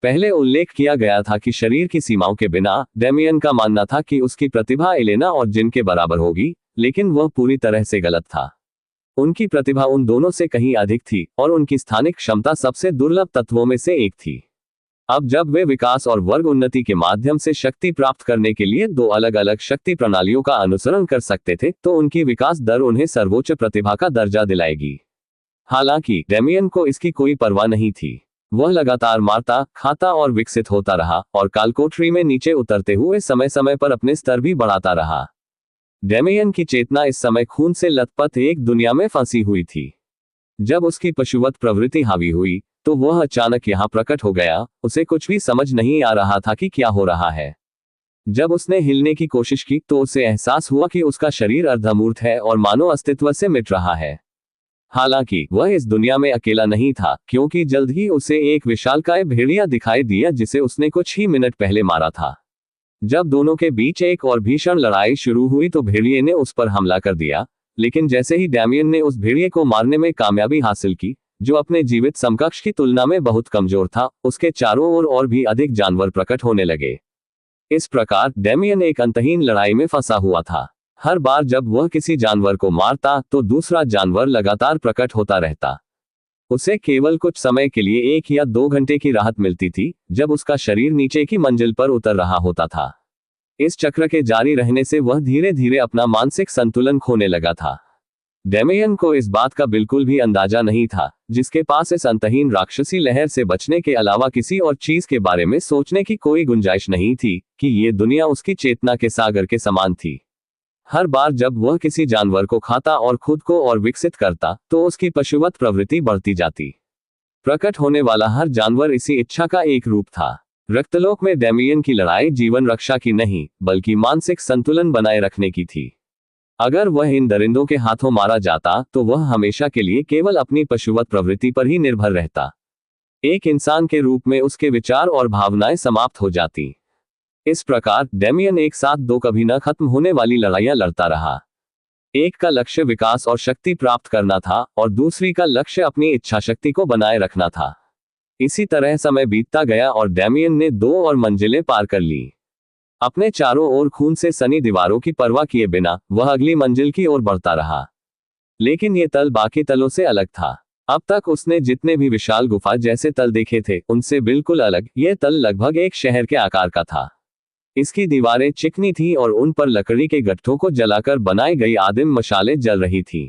पहले उल्लेख किया गया था कि शरीर की सीमाओं के बिना डेमियन का मानना था कि उसकी प्रतिभा एलेना और जिन के बराबर होगी, लेकिन वह पूरी तरह से गलत था। उनकी प्रतिभा उन दोनों से कहीं अधिक थी और उनकी स्थानिक क्षमता सबसे दुर्लभ तत्वों में से एक थी। अब जब वे विकास और वर्ग उन्नति के माध्यम से शक्ति प्राप्त करने के लिए दो अलग अलग शक्ति प्रणालियों का अनुसरण कर सकते थे, तो उनकी विकास दर उन्हें सर्वोच्च प्रतिभा का दर्जा दिलाएगी। हालांकि डेमियन को इसकी कोई परवाह नहीं थी। वह लगातार मारता, खाता और विकसित होता रहा और कालकोठरी में नीचे उतरते हुए समय समय पर अपने स्तर भी बढ़ाता रहा। डेमियन की चेतना इस समय खून से लथपथ एक दुनिया में फंसी हुई थी। जब उसकी पशुवत प्रवृत्ति हावी हुई तो वह अचानक यहाँ प्रकट हो गया। उसे कुछ भी समझ नहीं आ रहा था कि क्या हो रहा है। जब उसने हिलने की कोशिश की तो उसे एहसास हुआ कि उसका शरीर अर्धमूर्त है और मानो अस्तित्व से मिट रहा है। हालांकि वह इस दुनिया में अकेला नहीं था, क्योंकि जल्द ही उसे एक विशालकाय भेड़िया दिखाई दिया जिसे उसने कुछ ही मिनट पहले मारा था। जब दोनों के बीच एक और भीषण लड़ाई शुरू हुई तो भेड़िए ने उस पर हमला कर दिया, लेकिन जैसे ही डेमियन ने उस भेड़िए को मारने में कामयाबी हासिल की, जो अपने जीवित समकक्ष की तुलना में बहुत कमजोर था, उसके चारों ओर और भी अधिक जानवर प्रकट होने लगे। इस प्रकार डेमियन एक अंतहीन लड़ाई में फंसा हुआ था। हर बार जब वह किसी जानवर को मारता तो दूसरा जानवर लगातार प्रकट होता रहता। उसे केवल कुछ समय के लिए 1 या 2 घंटे की राहत मिलती थी, जब उसका शरीर नीचे की मंजिल पर उतर रहा होता था। इस चक्र के जारी रहने से वह धीरे धीरे अपना मानसिक संतुलन खोने लगा था। डेमियन को इस बात का बिल्कुल भी अंदाजा नहीं था, जिसके पास इस अंतहीन राक्षसी लहर से बचने के अलावा किसी और चीज के बारे में सोचने की कोई गुंजाइश नहीं थी, कि ये दुनिया उसकी चेतना के सागर के समान थी। हर बार जब वह किसी जानवर को खाता और खुद को और विकसित करता, तो उसकी पशुवत प्रवृत्ति बढ़ती जाती। प्रकट होने वाला हर जानवर इसी इच्छा का एक रूप था। रक्तलोक में डेमियन की लड़ाई जीवन रक्षा की नहीं, बल्कि मानसिक संतुलन बनाए रखने की थी। अगर वह इन दरिंदों के हाथों मारा जाता तो वह हमेशा के लिए केवल अपनी पशुवत प्रवृत्ति पर ही निर्भर रहता। एक इंसान के रूप में उसके विचार और भावनाएं समाप्त हो जाती। इस प्रकार डेमियन एक साथ 2 कभी न खत्म होने वाली लड़ाइयां लड़ता रहा। एक का लक्ष्य विकास और शक्ति प्राप्त करना था और दूसरी का लक्ष्य अपनी इच्छा शक्ति को बनाए रखना था। इसी तरह समय बीतता गया और डेमियन ने 2 और मंजिलें पार कर ली। अपने चारों ओर खून से सनी दीवारों की परवाह किए बिना वह अगली मंजिल की ओर बढ़ता रहा। लेकिन ये तल बाकी तलों से अलग था। अब तक उसने जितने भी विशाल गुफा जैसे तल देखे थे, उनसे बिल्कुल अलग यह तल लगभग एक शहर के आकार का था। इसकी दीवारें चिकनी थीं और उन पर लकड़ी के गट्ठों को जलाकर बनाई गई आदिम मशालें जल रही थीं।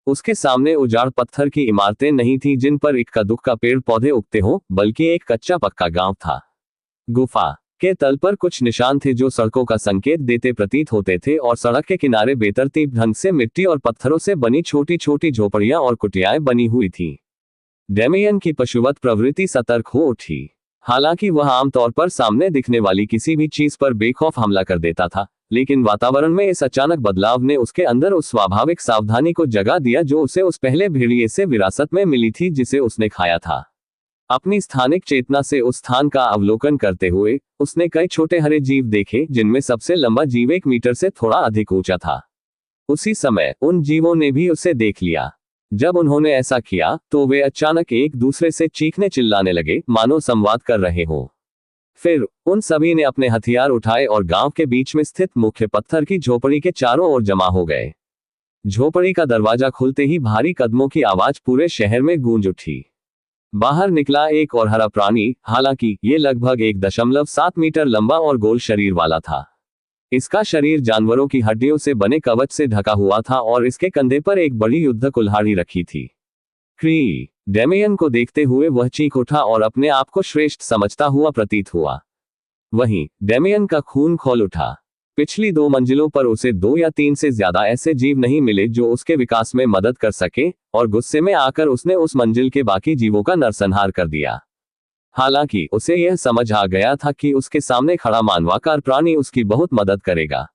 उसके सामने उजाड़ पत्थर की इमारतें नहीं थीं जिन पर इक्का दुक्का पेड़ पौधे उगते हों, बल्कि एक कच्चा पक्का गांव था। गुफा के तल पर कुछ निशान थे जो सड़कों का संकेत देते प्रतीत होते थे, और सड़क के किनारे बेतरतीब ढंग से मिट्टी और पत्थरों से बनी छोटी छोटी झोपड़ियां और कुटियाएं बनी हुई थीं। डेमियन की पशुवत प्रवृत्ति सतर्क हो उठी। हालांकि वह आमतौर पर सामने दिखने वाली किसी भी चीज पर बेखौफ हमला कर देता था, लेकिन वातावरण में इस अचानक बदलाव ने उसके अंदर उस स्वाभाविक सावधानी को जगा दिया जो उसे उस पहले भेड़िए से विरासत में मिली थी जिसे उसने खाया था। अपनी स्थानिक चेतना से उस स्थान का अवलोकन करते हुए उसने कई छोटे हरे जीव देखे जिनमें सबसे लंबा जीव 1 मीटर से थोड़ा अधिक ऊंचा था। उसी समय उन जीवों ने भी उसे देख लिया। जब उन्होंने ऐसा किया तो वे अचानक एक दूसरे से चीखने चिल्लाने लगे, मानो संवाद कर रहे हों। फिर उन सभी ने अपने हथियार उठाए और गांव के बीच में स्थित मुख्य पत्थर की झोपड़ी के चारों ओर जमा हो गए। झोपड़ी का दरवाजा खुलते ही भारी कदमों की आवाज पूरे शहर में गूंज उठी। बाहर निकला एक और हरा प्राणी, हालांकि ये लगभग 1.7 मीटर लंबा और गोल शरीर वाला था। इसका शरीर जानवरों की हड्डियों से बने कवच से ढका हुआ था और इसके कंधे पर एक बड़ी युद्ध कुल्हाड़ी रखी थी। क्री डेमियन को देखते हुए वह चीख उठा और अपने आप को श्रेष्ठ समझता हुआ प्रतीत हुआ। वहीं डेमियन का खून खौल उठा। पिछली 2 मंजिलों पर उसे 2 या 3 से ज्यादा ऐसे जीव नहीं मिले जो उसके विकास में मदद कर सके, और गुस्से में आकर उसने उस मंजिल के बाकी जीवों का नरसंहार कर दिया। हालांकि उसे यह समझ आ गया था कि उसके सामने खड़ा मानवाकार प्राणी उसकी बहुत मदद करेगा।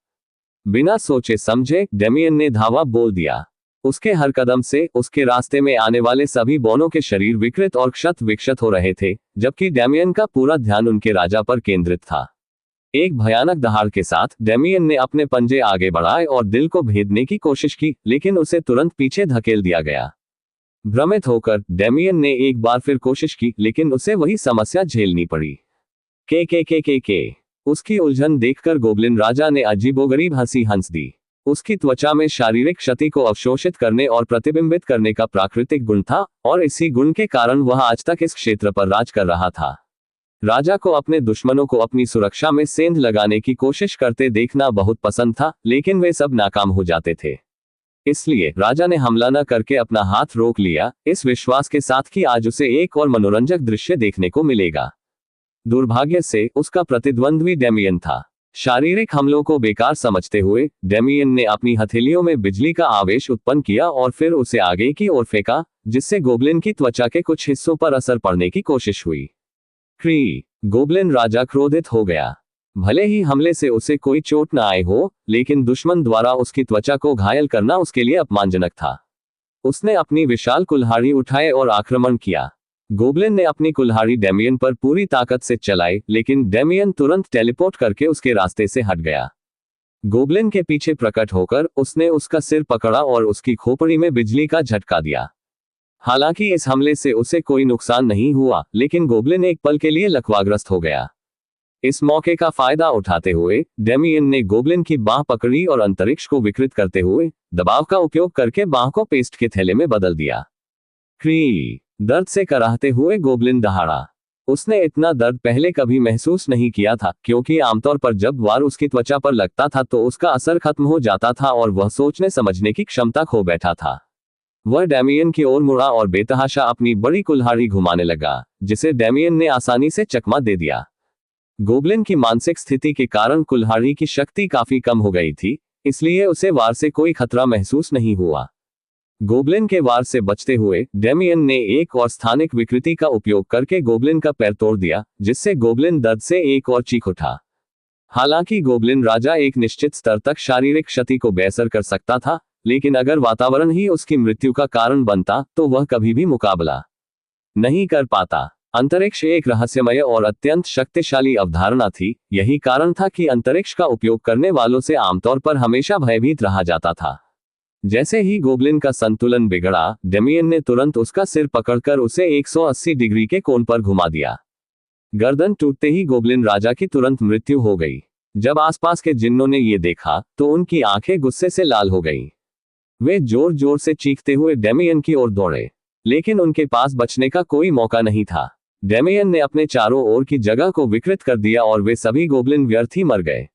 बिना सोचे समझे डेमियन ने धावा बोल दिया। उसके हर कदम से उसके रास्ते में आने वाले सभी बौनों के शरीर विकृत और क्षत विक्षत हो रहे थे, जबकि डेमियन का पूरा ध्यान उनके राजा पर केंद्रित था। एक भयानक दहाड़ के साथ डेमियन ने अपने पंजे आगे बढ़ाए और दिल को भेदने की कोशिश की, लेकिन उसे तुरंत पीछे धकेल दिया गया। भ्रमित होकर डेमियन ने एक बार फिर कोशिश की, लेकिन उसे वही समस्या झेलनी पड़ी। के उसकी उलझन देखकर गोब्लिन राजा ने अजीबोगरीब हंसी हंस दी। उसकी त्वचा में शारीरिक क्षति को अवशोषित करने और प्रतिबिंबित करने का प्राकृतिक गुण था, और इसी गुण के कारण वह आज तक इस क्षेत्र पर राज कर रहा था। राजा को अपने दुश्मनों को अपनी सुरक्षा में सेंध लगाने की कोशिश करते देखना बहुत पसंद था, लेकिन वे सब नाकाम हो जाते थे। इसलिए राजा ने हमला न करके अपना हाथ रोक लिया, इस विश्वास के साथ कि आज उसे एक और मनोरंजक दृश्य देखने को मिलेगा। दुर्भाग्य से उसका प्रतिद्वंद्वी डेमियन था। शारीरिक हमलों को बेकार समझते हुए डेमियन ने अपनी हथेलियों में बिजली का आवेश उत्पन्न किया और फिर उसे आगे की ओर फेंका, जिससे गोब्लिन की त्वचा के कुछ हिस्सों पर असर पड़ने की कोशिश हुई। गोब्लिन राजा क्रोधित हो गया। भले ही हमले से उसे कोई चोट न आए हो, लेकिन दुश्मन द्वारा उसकी त्वचा को घायल करना उसके लिए अपमानजनक था। उसने अपनी विशाल कुल्हाड़ी उठाए और आक्रमण किया। गोब्लिन ने अपनी कुल्हाड़ी डेमियन पर पूरी ताकत से चलाई, लेकिन डेमियन तुरंत टेलीपोर्ट करके उसके रास्ते से हट गया। गोब्लिन के पीछे प्रकट होकर उसने उसका सिर पकड़ा और उसकी खोपड़ी में बिजली का झटका दिया। हालांकि इस हमले से उसे कोई नुकसान नहीं हुआ, लेकिन गोब्लिन एक पल के लिए लकवाग्रस्त हो गया। इस मौके का फायदा उठाते हुए डेमियन ने गोब्लिन की बाह पकड़ी और अंतरिक्ष को विकृत करते हुए दबाव का उपयोग करके बाह को पेस्ट के थैले में बदल दिया। दर्द से कराहते हुए गोब्लिन दहाड़ा। उसने इतना दर्द पहले कभी महसूस नहीं किया था, क्योंकि आमतौर पर जब वार उसकी त्वचा पर लगता था तो उसका असर खत्म हो जाता था और वह सोचने समझने की क्षमता खो बैठा था। वह डेमियन की ओर मुड़ा और बेतहाशा अपनी बड़ी कुल्हाड़ी घुमाने लगा, जिसे डेमियन ने आसानी से चकमा दे दिया। गोब्लिन की मानसिक स्थिति के कारण कुल्हाड़ी की शक्ति काफी कम हो गई थी, इसलिए उसे वार से कोई खतरा महसूस नहीं हुआ। गोब्लिन के वार से बचते हुए डेमियन ने एक और स्थानिक विकृति का उपयोग करके गोब्लिन का पैर तोड़ दिया, जिससे गोब्लिन दर्द से एक और चीख उठा। हालांकि गोब्लिन राजा एक निश्चित स्तर तक शारीरिक क्षति को बेअसर कर सकता था, लेकिन अगर वातावरण ही उसकी मृत्यु का कारण बनता तो वह कभी भी मुकाबला नहीं कर पाता। अंतरिक्ष एक रहस्यमय और अत्यंत शक्तिशाली अवधारणा थी। यही कारण था कि अंतरिक्ष का उपयोग करने वालों से आमतौर पर हमेशा भयभीत रहा जाता था। जैसे ही गोब्लिन का संतुलन बिगड़ा, डेमियन ने तुरंत उसका सिर पकड़कर उसे 180 डिग्री के कोण पर घुमा दिया। गर्दन टूटते ही गोब्लिन राजा की तुरंत मृत्यु हो गई। जब आसपास के जिन्नों ने ये देखा तो उनकी आंखें गुस्से से लाल हो गईं। वे जोर जोर से चीखते हुए डेमियन की ओर दौड़े, लेकिन उनके पास बचने का कोई मौका नहीं था। डेमियन ने अपने चारों ओर की जगह को विकृत कर दिया और वे सभी गोब्लिन व्यर्थ ही मर गए।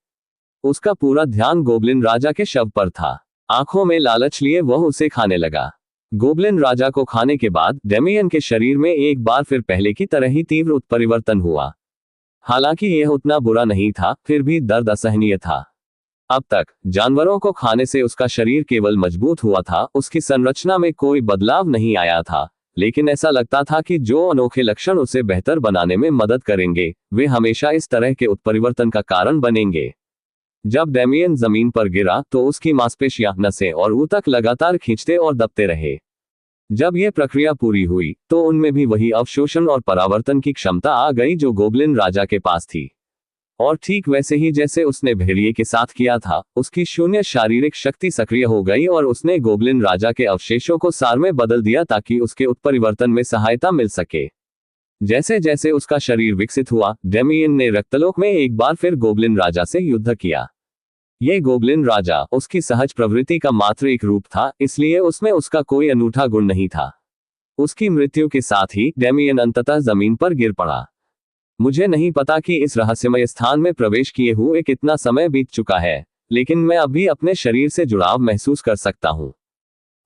उसका पूरा ध्यान गोब्लिन राजा के शव पर था। आंखों में लालच लिए वह उसे खाने लगा। गोब्लिन राजा को खाने के बाद डेमियन के शरीर में एक बार फिर पहले की तरह ही तीव्र उत्परिवर्तन हुआ। हालांकि यह उतना बुरा नहीं था, फिर भी दर्द असहनीय था। अब तक जानवरों को खाने से उसका शरीर केवल मजबूत हुआ था, उसकी संरचना में कोई बदलाव नहीं आया था, लेकिन ऐसा लगता था कि जो अनोखे लक्षण उसे बेहतर बनाने में मदद करेंगे, वे हमेशा इस तरह के उत्परिवर्तन का कारण बनेंगे। जब डेमियन जमीन पर गिरा तो उसकी मांसपेशियां, नसें और ऊतक लगातार खींचते और दबते रहे। जब यह प्रक्रिया पूरी हुई तो उनमें भी वही अवशोषण और परावर्तन की क्षमता आ गई जो गोब्लिन राजा के पास थी। और ठीक वैसे ही जैसे उसने भेड़िए के साथ किया था, उसकी शून्य शारीरिक शक्ति सक्रिय हो गई और उसने गोब्लिन राजा के अवशेषों को सार में बदल दिया ताकि उसके उत्परिवर्तन में सहायता मिल सके। जैसे जैसे उसका शरीर विकसित हुआ, डेमियन ने रक्तलोक में एक बार फिर गोब्लिन राजा से युद्ध किया। यह गोब्लिन राजा उसकी सहज प्रवृत्ति का मात्र एक रूप था, इसलिए उसमें उसका कोई अनूठा गुण नहीं था। उसकी मृत्यु के साथ ही डेमियन अंततः जमीन पर गिर पड़ा। मुझे नहीं पता कि इस रहस्यमय स्थान में प्रवेश किए हुए कितना समय बीत चुका है, लेकिन मैं अभी अपने शरीर से जुड़ाव महसूस कर सकता हूँ।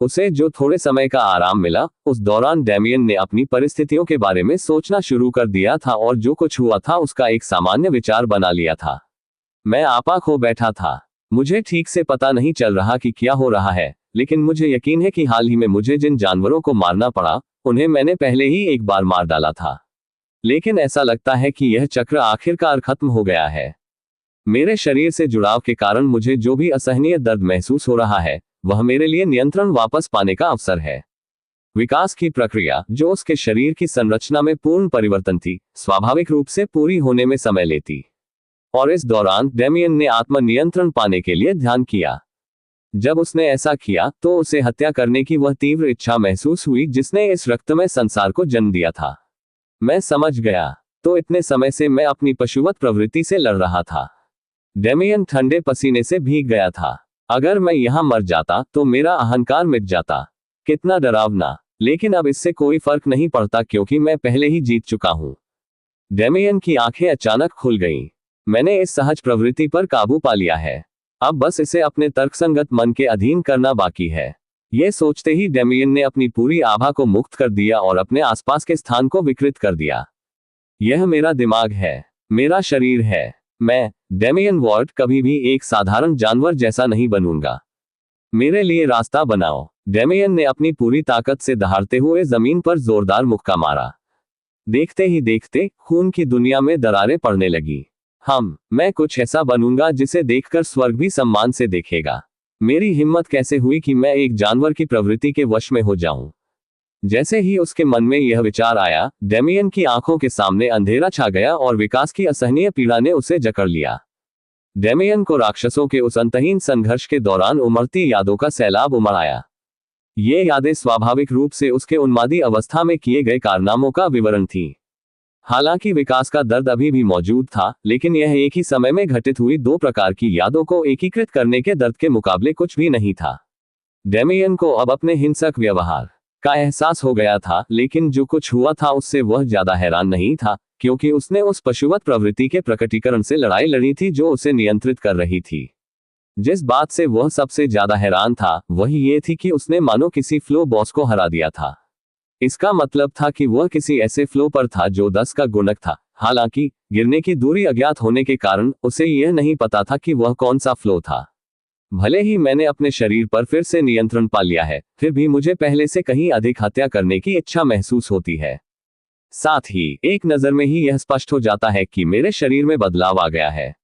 उसे जो थोड़े समय का आराम मिला, उस दौरान डेमियन ने अपनी परिस्थितियों के बारे में सोचना शुरू कर दिया था और जो कुछ हुआ था उसका एक सामान्य विचार बना लिया था। मैं आपा खो बैठा था। मुझे ठीक से पता नहीं चल रहा कि क्या हो रहा है, लेकिन मुझे यकीन है कि हाल ही में मुझे जिन जानवरों को मारना पड़ा, उन्हें मैंने पहले ही एक बार मार डाला था। लेकिन ऐसा लगता है कि यह चक्र आखिरकार खत्म हो गया है। मेरे शरीर से जुड़ाव के कारण मुझे जो भी असहनीय दर्द महसूस हो रहा है, वह मेरे लिए नियंत्रण वापस पाने का अवसर है। विकास की प्रक्रिया, जो उसके शरीर की संरचना में पूर्ण परिवर्तन थी, स्वाभाविक रूप से पूरी होने में समय लेती। और इस दौरान डेमियन ने आत्म नियंत्रण पाने के लिए ध्यान किया। जब उसने ऐसा किया तो उसे हत्या करने की वह तीव्र इच्छा महसूस हुई जिसने इस रक्तमय संसार को जन्म दिया था। मैं समझ गया। तो इतने समय से मैं अपनी पशुवत प्रवृत्ति से लड़ रहा था। डेमियन ठंडे पसीने से भीग गया था। अगर मैं यहां मर जाता तो मेरा अहंकार मिट जाता। कितना डरावना। लेकिन अब इससे कोई फर्क नहीं पड़ता क्योंकि मैं पहले ही जीत चुका हूं। डेमियन की आंखें अचानक खुल गईं। मैंने इस सहज प्रवृत्ति पर काबू पा लिया है। अब बस इसे अपने तर्कसंगत मन के अधीन करना बाकी है। यह सोचते ही डेमियन ने अपनी पूरी आभा को मुक्त कर दिया और अपने आसपास के स्थान को विकृत कर दिया। यह मेरा दिमाग है, मेरा शरीर है। मैं, डेमियन वॉर्ड, कभी भी एक साधारण जानवर जैसा नहीं बनूंगा। मेरे लिए रास्ता बनाओ। डेमियन ने अपनी पूरी ताकत से दहाड़ते हुए जमीन पर जोरदार मुक्का मारा। देखते ही देखते खून की दुनिया में दरारें पड़ने लगी। मैं कुछ ऐसा बनूंगा जिसे देखकर स्वर्ग भी सम्मान से देखेगा। मेरी हिम्मत कैसे हुई कि मैं एक जानवर की प्रवृत्ति के वश में हो जाऊं। जैसे ही उसके मन में यह विचार आया, डेमियन की आंखों के सामने अंधेरा छा गया और विकास की असहनीय पीड़ा ने उसे जकड़ लिया। डेमियन को राक्षसों के उस अंतहीन संघर्ष के दौरान उमड़ती यादों का सैलाब उमड़ आया। ये यादें स्वाभाविक रूप से उसके उन्मादी अवस्था में किए गए कारनामों का विवरण थीं। हालांकि विकास का दर्द अभी भी मौजूद था, लेकिन यह एक ही समय में घटित हुई दो प्रकार की यादों को एकीकृत करने के दर्द के मुकाबले कुछ भी नहीं था। डेमियन को अब अपने हिंसक व्यवहार का एहसास हो गया था, लेकिन जो कुछ हुआ था उससे वह ज्यादा हैरान नहीं था, क्योंकि उसने उस पशुवत प्रवृत्ति के प्रकटीकरण से लड़ाई लड़ी थी जो उसे नियंत्रित कर रही थी। जिस बात से वह सबसे ज्यादा हैरान था वही ये थी कि उसने मानो किसी फ्लो बॉस को हरा दिया था। इसका मतलब था कि वह किसी ऐसे फ्लो पर था जो 10 का गुणक था। हालांकि गिरने की दूरी अज्ञात होने के कारण उसे यह नहीं पता था कि वह कौन सा फ्लो था। भले ही मैंने अपने शरीर पर फिर से नियंत्रण पा लिया है, फिर भी मुझे पहले से कहीं अधिक हत्या करने की इच्छा महसूस होती है। साथ ही एक नजर में ही यह स्पष्ट हो जाता है कि मेरे शरीर में बदलाव आ गया है।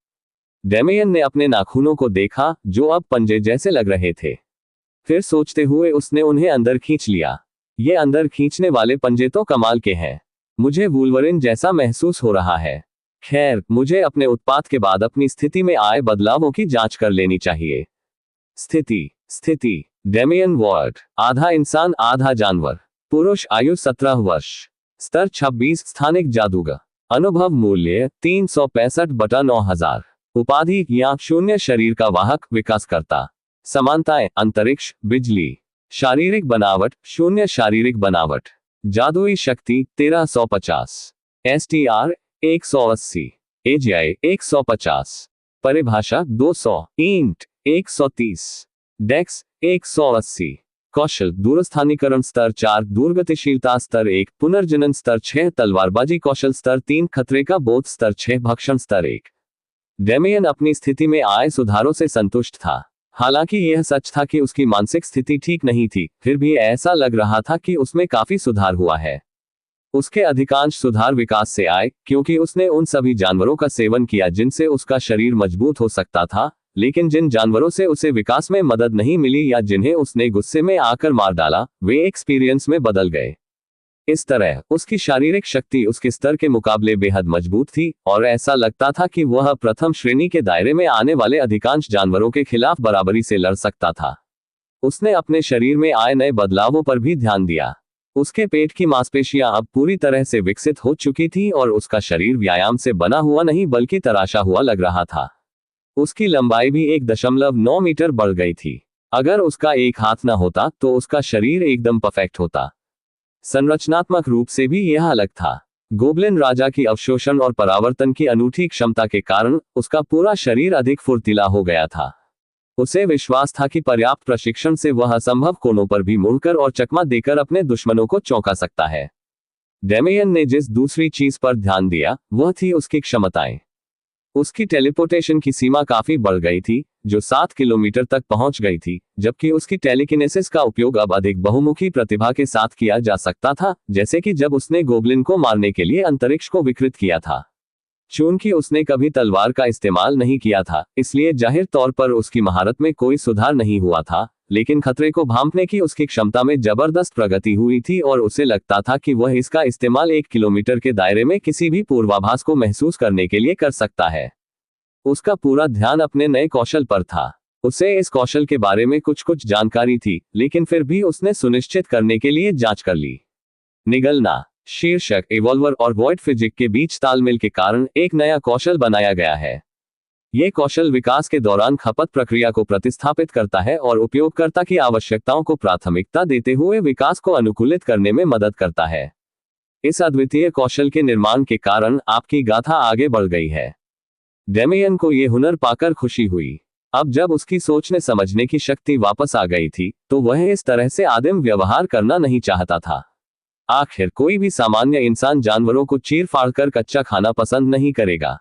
डेमियन ने अपने नाखूनों को देखा जो अब पंजे जैसे लग रहे थे। फिर सोचते हुए उसने उन्हें अंदर खींच लिया। ये अंदर खींचने वाले पंजे तो कमाल के हैं। मुझे वुल्वरिन जैसा महसूस हो रहा है। खैर, मुझे अपने उत्पात के बाद अपनी स्थिति में आए बदलावों की जांच कर लेनी चाहिए। स्थिति डेमियन वॉर्ड, आधा इंसान आधा जानवर, पुरुष, आयु 17 वर्ष, स्तर 26, स्थानिक जादूगर, अनुभव मूल्य 365/9000, उपाधि या शून्य, शरीर का वाहक, विकासकर्ता, समानताएं, अंतरिक्ष, बिजली, शारीरिक बनावट, शून्य शारीरिक बनावट, जादुई शक्ति 1350, STR 180, AGI 150, परिभाषा 200, इंट 130, डेक्स 180, कौशल, दूरस्थानीकरण स्तर 4, दूरगतिशीलता स्तर 1, पुनर्जनन स्तर 6, तलवारबाजी कौशल स्तर 3, खतरे का बोध स्तर 6, भक्षण स्तर 1। डेमियन अपनी स्थिति में आए सुधारों से संतुष्ट था। हालांकि यह सच था कि उसकी मानसिक स्थिति ठीक नहीं थी, फिर भी ऐसा लग रहा था कि उसमें काफी सुधार हुआ है। उसके अधिकांश सुधार विकास से आए, क्योंकि उसने उन सभी जानवरों का सेवन किया जिनसे उसका शरीर मजबूत हो सकता था, लेकिन जिन जानवरों से उसे विकास में मदद नहीं मिली या जिन्हें उसने गुस्से में आकर मार डाला, वे एक्सपीरियंस में बदल गए। इस तरह उसकी शारीरिक शक्ति उसके स्तर के मुकाबले बेहद मजबूत थी और ऐसा लगता था कि वह प्रथम श्रेणी के दायरे में आने वाले अधिकांश जानवरों के खिलाफ बराबरी से लड़ सकता था। उसने अपने शरीर में आए नए बदलावों पर भी ध्यान दिया। उसके पेट की मांसपेशियां अब पूरी तरह से विकसित हो चुकी थी और उसका शरीर व्यायाम से बना हुआ नहीं बल्कि तराशा हुआ लग रहा था। उसकी लंबाई भी 1.9 मीटर बढ़ गई थी। अगर उसका एक हाथ न होता तो उसका शरीर एकदम परफेक्ट होता। संरचनात्मक रूप से भी यह अलग था। गोब्लिन राजा की अवशोषण और परावर्तन की अनूठी क्षमता के कारण उसका पूरा शरीर अधिक फुर्तीला हो गया था। उसे विश्वास था कि पर्याप्त प्रशिक्षण से वह असंभव कोनों पर भी मुड़कर और चकमा देकर अपने दुश्मनों को चौंका सकता है। डेमियन ने जिस दूसरी चीज पर ध्यान दिया वह थी उसकी क्षमताएं। उसकी टेलीपोर्टेशन की सीमा काफी बढ़ गई थी, जो 7 किलोमीटर तक पहुंच गई थी, जबकि उसकी टेलीकिनेसिस का उपयोग अब अधिक बहुमुखी प्रतिभा के साथ किया जा सकता था, जैसे कि जब उसने गोब्लिन को मारने के लिए अंतरिक्ष को विकृत किया था। चूंकि उसने कभी तलवार का इस्तेमाल नहीं किया था, इसलिए जाहिर तौर पर उसकी महारत में कोई सुधार नहीं हुआ था, लेकिन खतरे को भांपने की उसकी क्षमता में जबरदस्त प्रगति हुई थी और उसे लगता था कि वह इसका इस्तेमाल 1 किलोमीटर के दायरे में किसी भी पूर्वाभास को महसूस करने के लिए कर सकता है। उसका पूरा ध्यान अपने नए कौशल पर था। उसे इस कौशल के बारे में कुछ जानकारी थी, लेकिन फिर भी उसने सुनिश्चित करने के लिए जांच कर ली। निगलना शीर्षक इवॉल्वर और वॉइड फिजिक के बीच तालमेल के कारण एक नया कौशल बनाया गया है। यह कौशल विकास के दौरान खपत प्रक्रिया को प्रतिस्थापित करता है और उपयोगकर्ता की आवश्यकताओं को प्राथमिकता देते हुए विकास को अनुकूलित करने में मदद करता है। इस अद्वितीय कौशल के निर्माण के कारण आपकी गाथा आगे बढ़ गई है। डेमियन को यह हुनर पाकर खुशी हुई। अब जब उसकी सोचने समझने की शक्ति वापस आ गई थी, तो वह इस तरह से आदिम व्यवहार करना नहीं चाहता था। आखिर कोई भी सामान्य इंसान जानवरों को चीर फाड़ कर कच्चा खाना पसंद नहीं करेगा।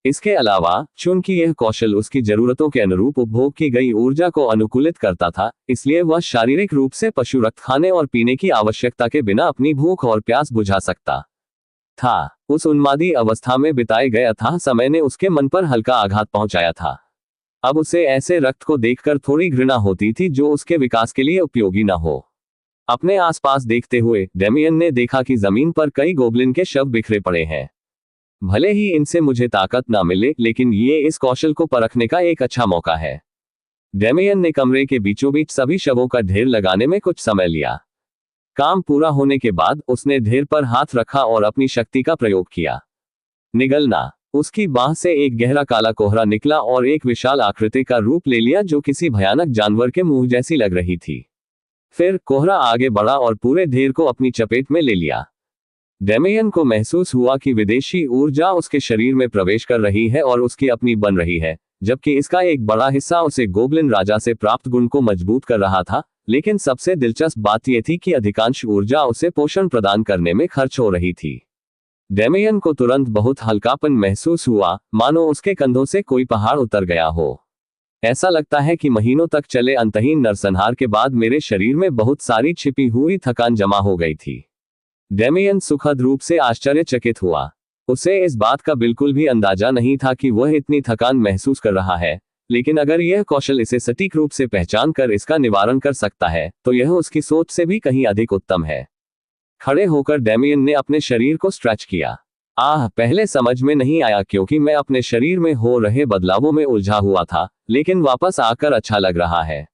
इसके अलावा, चूंकि यह कौशल उसकी जरूरतों के अनुरूप उपभोग की गई ऊर्जा को अनुकूलित करता था, इसलिए वह शारीरिक रूप से पशु रक्त खाने और पीने की आवश्यकता के बिना अपनी भूख और प्यास बुझा सकता था। उस उन्मादी अवस्था में बिताए गए अथाह समय ने उसके मन पर हल्का आघात पहुंचाया था। अब उसे ऐसे रक्त को देखकर थोड़ी घृणा होती थी जो उसके विकास के लिए उपयोगी न हो। अपने आसपास देखते हुए डेमियन ने देखा कि जमीन पर कई गोब्लिन के शव बिखरे पड़े हैं। भले ही इनसे मुझे ताकत ना मिले, लेकिन ये इस कौशल को परखने का एक अच्छा मौका है। डेमियन ने कमरे के बीचों बीच सभी शवों का ढेर लगाने में कुछ समय लिया। काम पूरा होने के बाद उसने ढेर पर हाथ रखा और अपनी शक्ति का प्रयोग किया। निगलना उसकी बाह से एक गहरा काला कोहरा निकला और एक विशाल आकृति का रूप ले लिया जो किसी भयानक जानवर के मुंह जैसी लग रही थी। फिर कोहरा आगे बढ़ा और पूरे ढेर को अपनी चपेट में ले लिया। डेमियन को महसूस हुआ कि विदेशी ऊर्जा उसके शरीर में प्रवेश कर रही है और उसकी अपनी बन रही है, जबकि इसका एक बड़ा हिस्सा उसे गोब्लिन राजा से प्राप्त गुण को मजबूत कर रहा था। लेकिन सबसे दिलचस्प बात यह थी कि अधिकांश ऊर्जा उसे पोषण प्रदान करने में खर्च हो रही थी। डेमियन को तुरंत बहुत हल्कापन महसूस हुआ, मानो उसके कंधों से कोई पहाड़ उतर गया हो। ऐसा लगता है कि महीनों तक चले अंतहीन नरसंहार के बाद मेरे शरीर में बहुत सारी छिपी हुई थकान जमा हो गई थी। डेमियन सुखद रूप से आश्चर्यचकित हुआ। उसे इस बात का बिल्कुल भी अंदाजा नहीं था कि वह इतनी थकान महसूस कर रहा है, लेकिन अगर यह कौशल इसे सटीक रूप से पहचान कर इसका निवारण कर सकता है, तो यह उसकी सोच से भी कहीं अधिक उत्तम है। खड़े होकर डेमियन ने अपने शरीर को स्ट्रेच किया। पहले समझ में नहीं आया क्योंकि मैं अपने शरीर में हो रहे बदलावों में उलझा हुआ था, लेकिन वापस आकर अच्छा लग रहा है।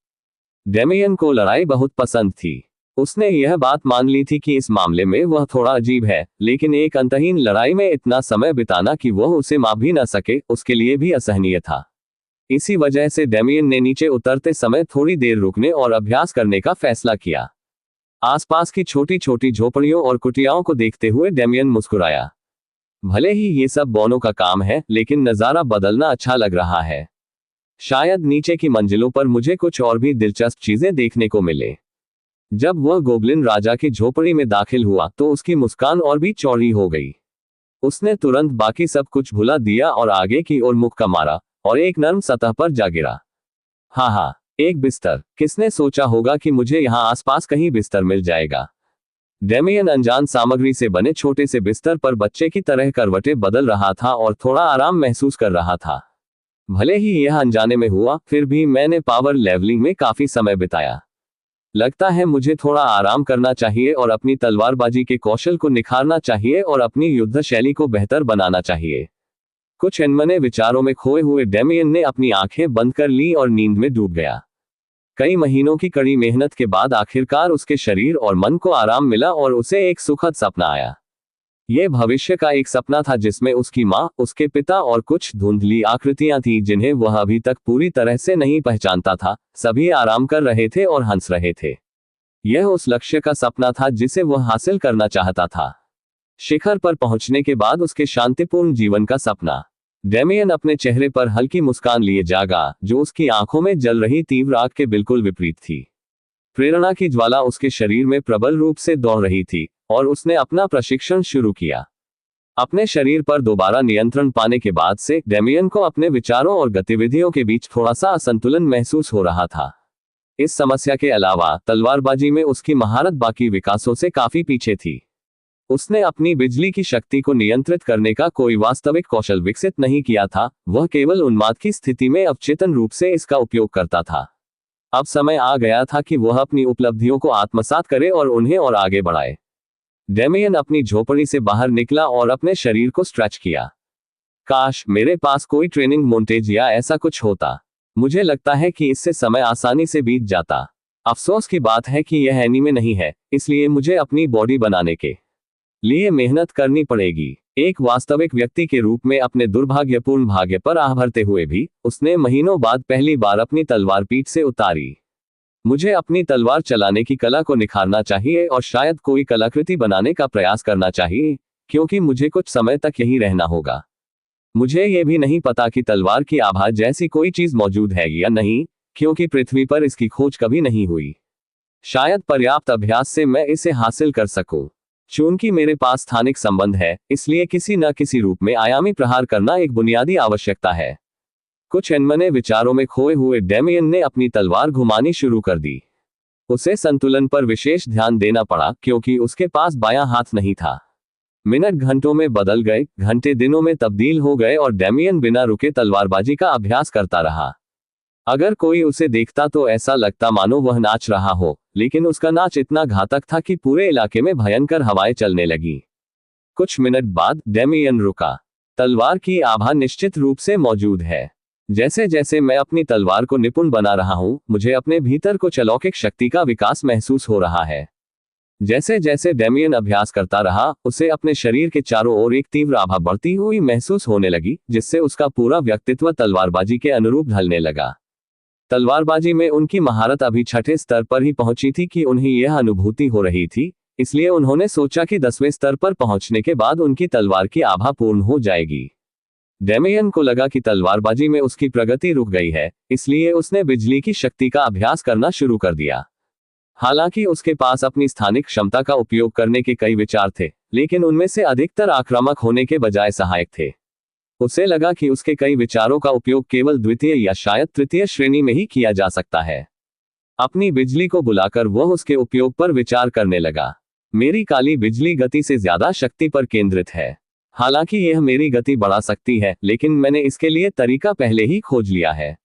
डेमियन को लड़ाई बहुत पसंद थी। उसने यह बात मान ली थी कि इस मामले में वह थोड़ा अजीब है, लेकिन एक अंतहीन लड़ाई में इतना समय बिताना कि वह उसे माप भी न सके, उसके लिए भी असहनीय था। इसी वजह से डेमियन ने नीचे उतरते समय थोड़ी देर रुकने और अभ्यास करने का फैसला किया। आसपास की छोटी छोटी झोपड़ियों और कुटियाओं को देखते हुए डेमियन मुस्कुराया। भले ही ये सब बौनों का काम है, लेकिन नजारा बदलना अच्छा लग रहा है। शायद नीचे की मंजिलों पर मुझे कुछ और भी दिलचस्प चीजें देखने को मिले। जब वह गोब्लिन राजा की झोपड़ी में दाखिल हुआ तो उसकी मुस्कान और भी चौड़ी हो गई। उसने तुरंत बाकी सब कुछ भुला दिया और आगे की ओर मुख का मारा और एक नर्म सतह पर जा गिरा। हाँ, एक बिस्तर। किसने सोचा होगा कि मुझे यहाँ आसपास कहीं बिस्तर मिल जाएगा। डेमियन अनजान सामग्री से बने छोटे से बिस्तर पर बच्चे की तरह करवटें बदल रहा था और थोड़ा आराम महसूस कर रहा था। भले ही यह अनजाने में हुआ, फिर भी मैंने पावर लेवलिंग में काफी समय बिताया। लगता है मुझे थोड़ा आराम करना चाहिए और अपनी तलवारबाजी के कौशल को निखारना चाहिए और अपनी युद्ध शैली को बेहतर बनाना चाहिए। कुछ अनमने विचारों में खोए हुए डेमियन ने अपनी आंखें बंद कर ली और नींद में डूब गया। कई महीनों की कड़ी मेहनत के बाद आखिरकार उसके शरीर और मन को आराम मिला और उसे एक सुखद सपना आया। यह भविष्य का एक सपना था जिसमें उसकी माँ, उसके पिता और कुछ धुंधली आकृतियां थीं जिन्हें वह अभी तक पूरी तरह से नहीं पहचानता था। सभी आराम कर रहे थे और हंस रहे थे। यह उस लक्ष्य का सपना था जिसे वह हासिल करना चाहता था। शिखर पर पहुंचने के बाद उसके शांतिपूर्ण जीवन का सपना। डेमियन अपने चेहरे पर हल्की मुस्कान लिए जागा, जो उसकी आंखों में जल रही तीव्र आग के बिल्कुल विपरीत थी। प्रेरणा की ज्वाला उसके शरीर में प्रबल रूप से दौड़ रही थी और उसने अपना प्रशिक्षण शुरू किया। अपने शरीर पर दोबारा नियंत्रण पाने के बाद से डेमियन को अपने विचारों और गतिविधियों के बीच थोड़ा सा असंतुलन महसूस हो रहा था। इस समस्या के अलावा तलवारबाजी में उसकी महारत बाकी विकासों से काफी पीछे थी। उसने अपनी बिजली की शक्ति को नियंत्रित करने का कोई वास्तविक कौशल विकसित नहीं किया था, वह केवल उन्माद की स्थिति में अवचेतन रूप से इसका उपयोग करता था। अब समय आ गया था कि वह अपनी उपलब्धियों को आत्मसात करे और उन्हें और आगे बढ़ाए। डेमियन अपनी झोपड़ी से बाहर निकला और अपने शरीर को स्ट्रेच किया। काश मेरे पास कोई ट्रेनिंग मोन्टेज या ऐसा कुछ होता। मुझे लगता है कि इससे समय आसानी से बीत जाता। अफसोस की बात है कि यह एनीमे नहीं है, इसलिए मुझे अपनी बॉडी बनाने के लिए मेहनत करनी पड़ेगी। एक वास्तविक व्यक्ति के रूप में अपने दुर्भाग्यपूर्ण भाग्य पर आह भरते हुए भी उसने महीनों बाद पहली बार अपनी तलवार पीठ से उतारी। मुझे अपनी तलवार चलाने की कला को निखारना चाहिए और शायद कोई कलाकृति बनाने का प्रयास करना चाहिए, क्योंकि मुझे कुछ समय तक यही रहना होगा। मुझे यह भी नहीं पता कि तलवार की आभा जैसी कोई चीज मौजूद है या नहीं, क्योंकि पृथ्वी पर इसकी खोज कभी नहीं हुई। शायद पर्याप्त अभ्यास से मैं इसे हासिल कर सकूं। चूंकि मेरे पास स्थानिक संबंध है, इसलिए किसी न किसी रूप में आयामी प्रहार करना एक बुनियादी आवश्यकता है। कुछ अनमने विचारों में खोए हुए डेमियन ने अपनी तलवार घुमानी शुरू कर दी। उसे संतुलन पर विशेष ध्यान देना पड़ा, क्योंकि उसके पास बायां हाथ नहीं था। मिनट घंटों में बदल गए, घंटे दिनों में तब्दील हो गए और डेमियन बिना रुके तलवारबाजी का अभ्यास करता रहा। अगर कोई उसे देखता तो ऐसा लगता मानो वह नाच रहा हो, लेकिन उसका नाच इतना घातक था कि पूरे इलाके में भयंकर हवाएं चलने लगी। कुछ मिनट बाद डेमियन रुका। तलवार की आभा निश्चित रूप से मौजूद है। जैसे जैसे मैं अपनी तलवार को निपुण बना रहा हूं, मुझे अपने भीतर कुछ अलौकिक शक्ति का विकास महसूस हो रहा है। जैसे जैसे डेमियन अभ्यास करता रहा, उसे अपने शरीर के चारों ओर एक तीव्र आभा बढ़ती हुई महसूस होने लगी, जिससे उसका पूरा व्यक्तित्व तलवारबाजी के अनुरूप ढलने लगा। तलवारबाजी में उनकी महारत अभी छठे स्तर पर ही पहुंची थी कि उन्हें यह अनुभूति हो रही थी, इसलिए उन्होंने सोचा कि 10वें स्तर पर पहुंचने के बाद उनकी तलवार की आभा पूर्ण हो जाएगी। डेमियन को लगा कि तलवारबाजी में उसकी प्रगति रुक गई है, इसलिए उसने बिजली की शक्ति का अभ्यास करना शुरू कर दिया। हालांकि उसके पास अपनी स्थानिक क्षमता का उपयोग करने के कई विचार थे, लेकिन उनमें से अधिकतर आक्रामक होने के बजाय सहायक थे। उसे लगा कि उसके कई विचारों का उपयोग केवल द्वितीय या शायद तृतीय श्रेणी में ही किया जा सकता है। अपनी बिजली को बुलाकर वह उसके उपयोग पर विचार करने लगा। मेरी काली बिजली गति से ज्यादा शक्ति पर केंद्रित है। हालांकि यह मेरी गति बढ़ा सकती है, लेकिन मैंने इसके लिए तरीका पहले ही खोज लिया है।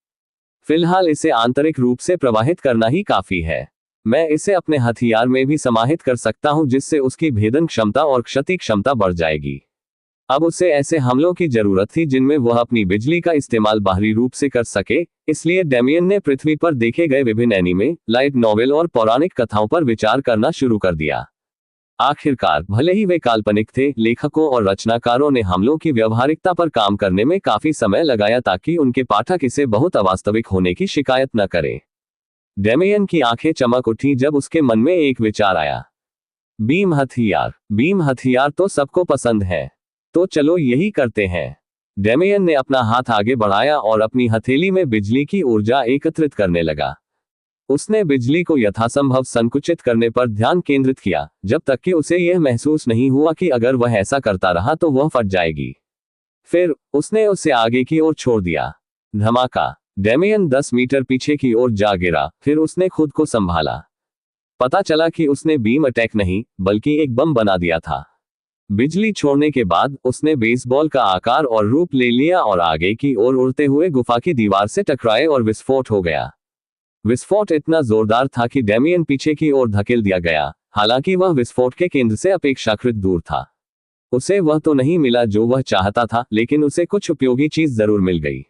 फिलहाल इसे आंतरिक रूप से प्रवाहित करना ही काफी है। मैं इसे अपने हथियार में भी समाहित कर सकता हूं, जिससे उसकी भेदन क्षमता और क्षति क्षमता बढ़ जाएगी। अब उसे ऐसे हमलों की जरूरत थी जिनमें वह अपनी बिजली का इस्तेमाल बाहरी रूप से कर सके, इसलिए डेमियन ने पृथ्वी पर देखे गए विभिन्न एनीमे, लाइट नॉवेल और पौराणिक कथाओं पर विचार करना शुरू कर दिया। आखिरकार, भले ही वे काल्पनिक थे, लेखकों और रचनाकारों ने हमलों की व्यवहारिकता पर काम करने में काफी समय लगाया ताकि उनके पाठक इसे बहुत अवास्तविक होने की शिकायत न करें। डेमियन की आंखें चमक उठी जब उसके मन में एक विचार आया। बीम हथियार। बीम हथियार तो सबको पसंद है, तो चलो यही करते हैं। डेमियन ने अपना हाथ आगे बढ़ाया और अपनी हथेली में बिजली की ऊर्जा एकत्रित करने लगा। उसने बिजली को यथासंभव संकुचित करने पर ध्यान केंद्रित किया, जब तक कि उसे यह महसूस नहीं हुआ कि अगर वह ऐसा करता रहा तो वह फट जाएगी। फिर उसने उसे आगे की ओर छोड़ दिया। धमाका। डेमियन 10 मीटर पीछे की ओर जा गिरा। फिर उसने खुद को संभाला। पता चला कि उसने बीम अटैक नहीं, बल्कि एक बम बना दिया था। बिजली छोड़ने के बाद उसने बेसबॉल का आकार और रूप ले लिया और आगे की ओर उड़ते हुए गुफा की दीवार से टकराए और विस्फोट हो गया। विस्फोट इतना जोरदार था कि डेमियन पीछे की ओर धकेल दिया गया, हालांकि वह विस्फोट के केंद्र से अपेक्षाकृत दूर था। उसे वह तो नहीं मिला जो वह चाहता था, लेकिन उसे कुछ उपयोगी चीज जरूर मिल गई।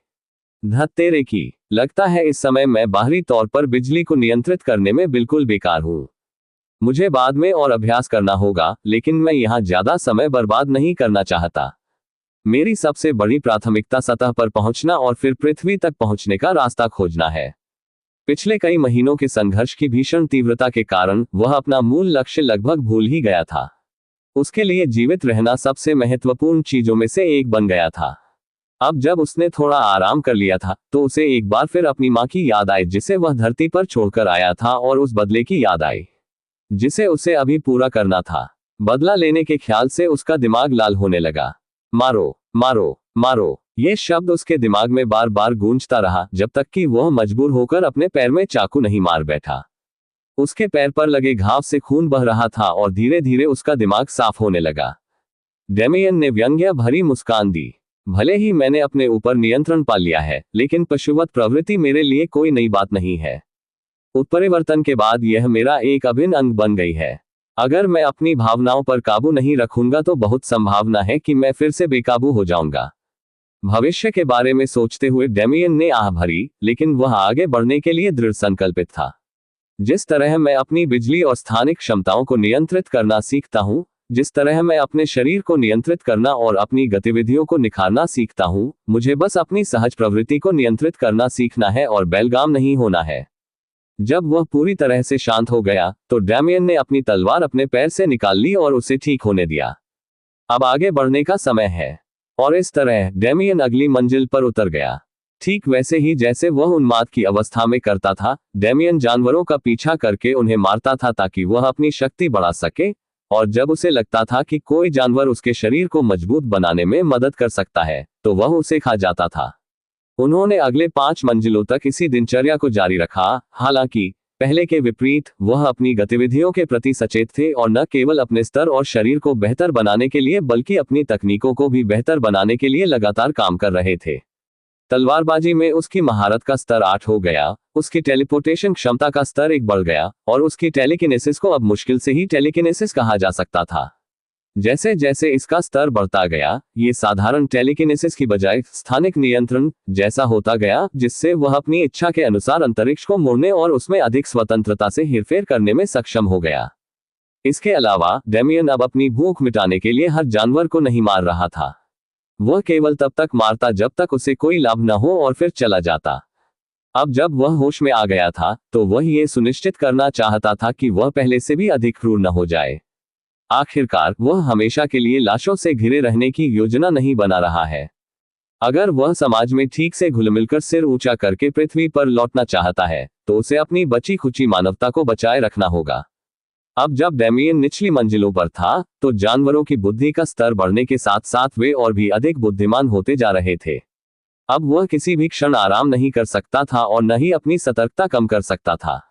धत्तेरे की, लगता है इस समय मैं बाहरी तौर पर बिजली को नियंत्रित करने में बिल्कुल बेकार हूं। मुझे बाद में और अभ्यास करना होगा, लेकिन मैं यहां ज्यादा समय बर्बाद नहीं करना चाहता। मेरी सबसे बड़ी प्राथमिकता सतह पर पहुंचना और फिर पृथ्वी तक पहुंचने का रास्ता खोजना है। पिछले कई महीनों के संघर्ष की भीषण तीव्रता के कारण वह अपना मूल लक्ष्य लगभग भूल ही गया था। उसके लिए जीवित रहना सबसे महत्वपूर्ण चीजों में से एक बन गया था। अब जब उसने थोड़ा आराम कर लिया था, तो उसे एक बार फिर अपनी मां की याद आई जिसे वह धरती पर छोड़कर आया था, और उस बदले की याद आई जिसे उसे अभी पूरा करना था। बदला लेने के ख्याल से उसका दिमाग लाल होने लगा। मारो, मारो, मारो, ये शब्द उसके दिमाग में बार बार गूंजता रहा, जब तक कि वह मजबूर होकर अपने पैर में चाकू नहीं मार बैठा। उसके पैर पर लगे घाव से खून बह रहा था और धीरे धीरे उसका दिमाग साफ होने लगा। डेमियन ने व्यंग्य भरी मुस्कान दी। भले ही मैंने अपने ऊपर नियंत्रण पा लिया है, लेकिन पशुवत प्रवृत्ति मेरे लिए कोई नई बात नहीं है। उत्परिवर्तन के बाद यह मेरा एक अभिन्न अंग बन गई है। अगर मैं अपनी भावनाओं पर काबू नहीं रखूंगा तो बहुत संभावना है कि मैं फिर से बेकाबू हो जाऊंगा। भविष्य के बारे में सोचते हुए डेमियन ने आह भरी, लेकिन वह आगे बढ़ने के लिए दृढ़ संकल्पित था। जिस तरह मैं अपनी बिजली और स्थानिक क्षमताओं को नियंत्रित करना सीखता हूं, जिस तरह मैं अपने शरीर को नियंत्रित करना और अपनी गतिविधियों को निखारना सीखता हूं, मुझे बस अपनी सहज प्रवृत्ति को नियंत्रित करना सीखना है और बेलगाम नहीं होना है। जब वह पूरी तरह से शांत हो गया, तो डेमियन ने अपनी तलवार अपने पैर से निकाल ली और उसे ठीक होने दिया। अब आगे बढ़ने का समय है। और इस तरह डेमियन अगली मंजिल पर उतर गया। ठीक वैसे ही जैसे वह उन्माद की अवस्था में करता था, डेमियन जानवरों का पीछा करके उन्हें मारता था ताकि वह अपनी शक्ति बढ़ा सके, और जब उसे लगता था कि कोई जानवर उसके शरीर को मजबूत बनाने में मदद कर सकता है, तो वह उसे खा जाता था। उन्होंने अगले 5 मंजिलों तक इसी दिनचर्या को जारी रखा। हालांकि पहले के विपरीत, वह अपनी गतिविधियों के प्रति सचेत थे और न केवल अपने स्तर और शरीर को बेहतर बनाने के लिए, बल्कि अपनी तकनीकों को भी बेहतर बनाने के लिए लगातार काम कर रहे थे। तलवारबाजी में उसकी महारत का स्तर 8 हो गया, उसकी टेलीपोर्टेशन क्षमता का स्तर 1 बढ़ गया, और उसकी टेलीकिनेसिस को अब मुश्किल से ही टेलीकिनेसिस कहा जा सकता था। जैसे जैसे इसका स्तर बढ़ता गया, ये साधारण टेलीकिनेसिस की बजाय स्थानिक नियंत्रण जैसा होता गया, जिससे वह अपनी इच्छा के अनुसार अंतरिक्ष को मोड़ने और उसमें अधिक स्वतंत्रता से हेरफेर करने में सक्षम हो गया। इसके अलावा डेमियन अब अपनी भूख मिटाने के लिए हर जानवर को नहीं मार रहा था। वह केवल तब तक मारता जब तक उसे कोई लाभ न हो और फिर चला जाता। अब जब वह होश में आ गया था, तो वह ये सुनिश्चित करना चाहता था कि वह पहले से भी अधिक क्रूर न हो जाए। आखिरकार वह हमेशा के लिए लाशों से घिरे रहने की योजना नहीं बना रहा है। अगर वह समाज में ठीक से घुलमिलकर सिर ऊंचा करके पृथ्वी पर लौटना चाहता है, तो उसे अपनी बची खुची मानवता को बचाए रखना होगा। अब जब डेमियन निचली मंजिलों पर था, तो जानवरों की बुद्धि का स्तर बढ़ने के साथ साथ वे और भी अधिक बुद्धिमान होते जा रहे थे। अब वह किसी भी क्षण आराम नहीं कर सकता था और न ही अपनी सतर्कता कम कर सकता था।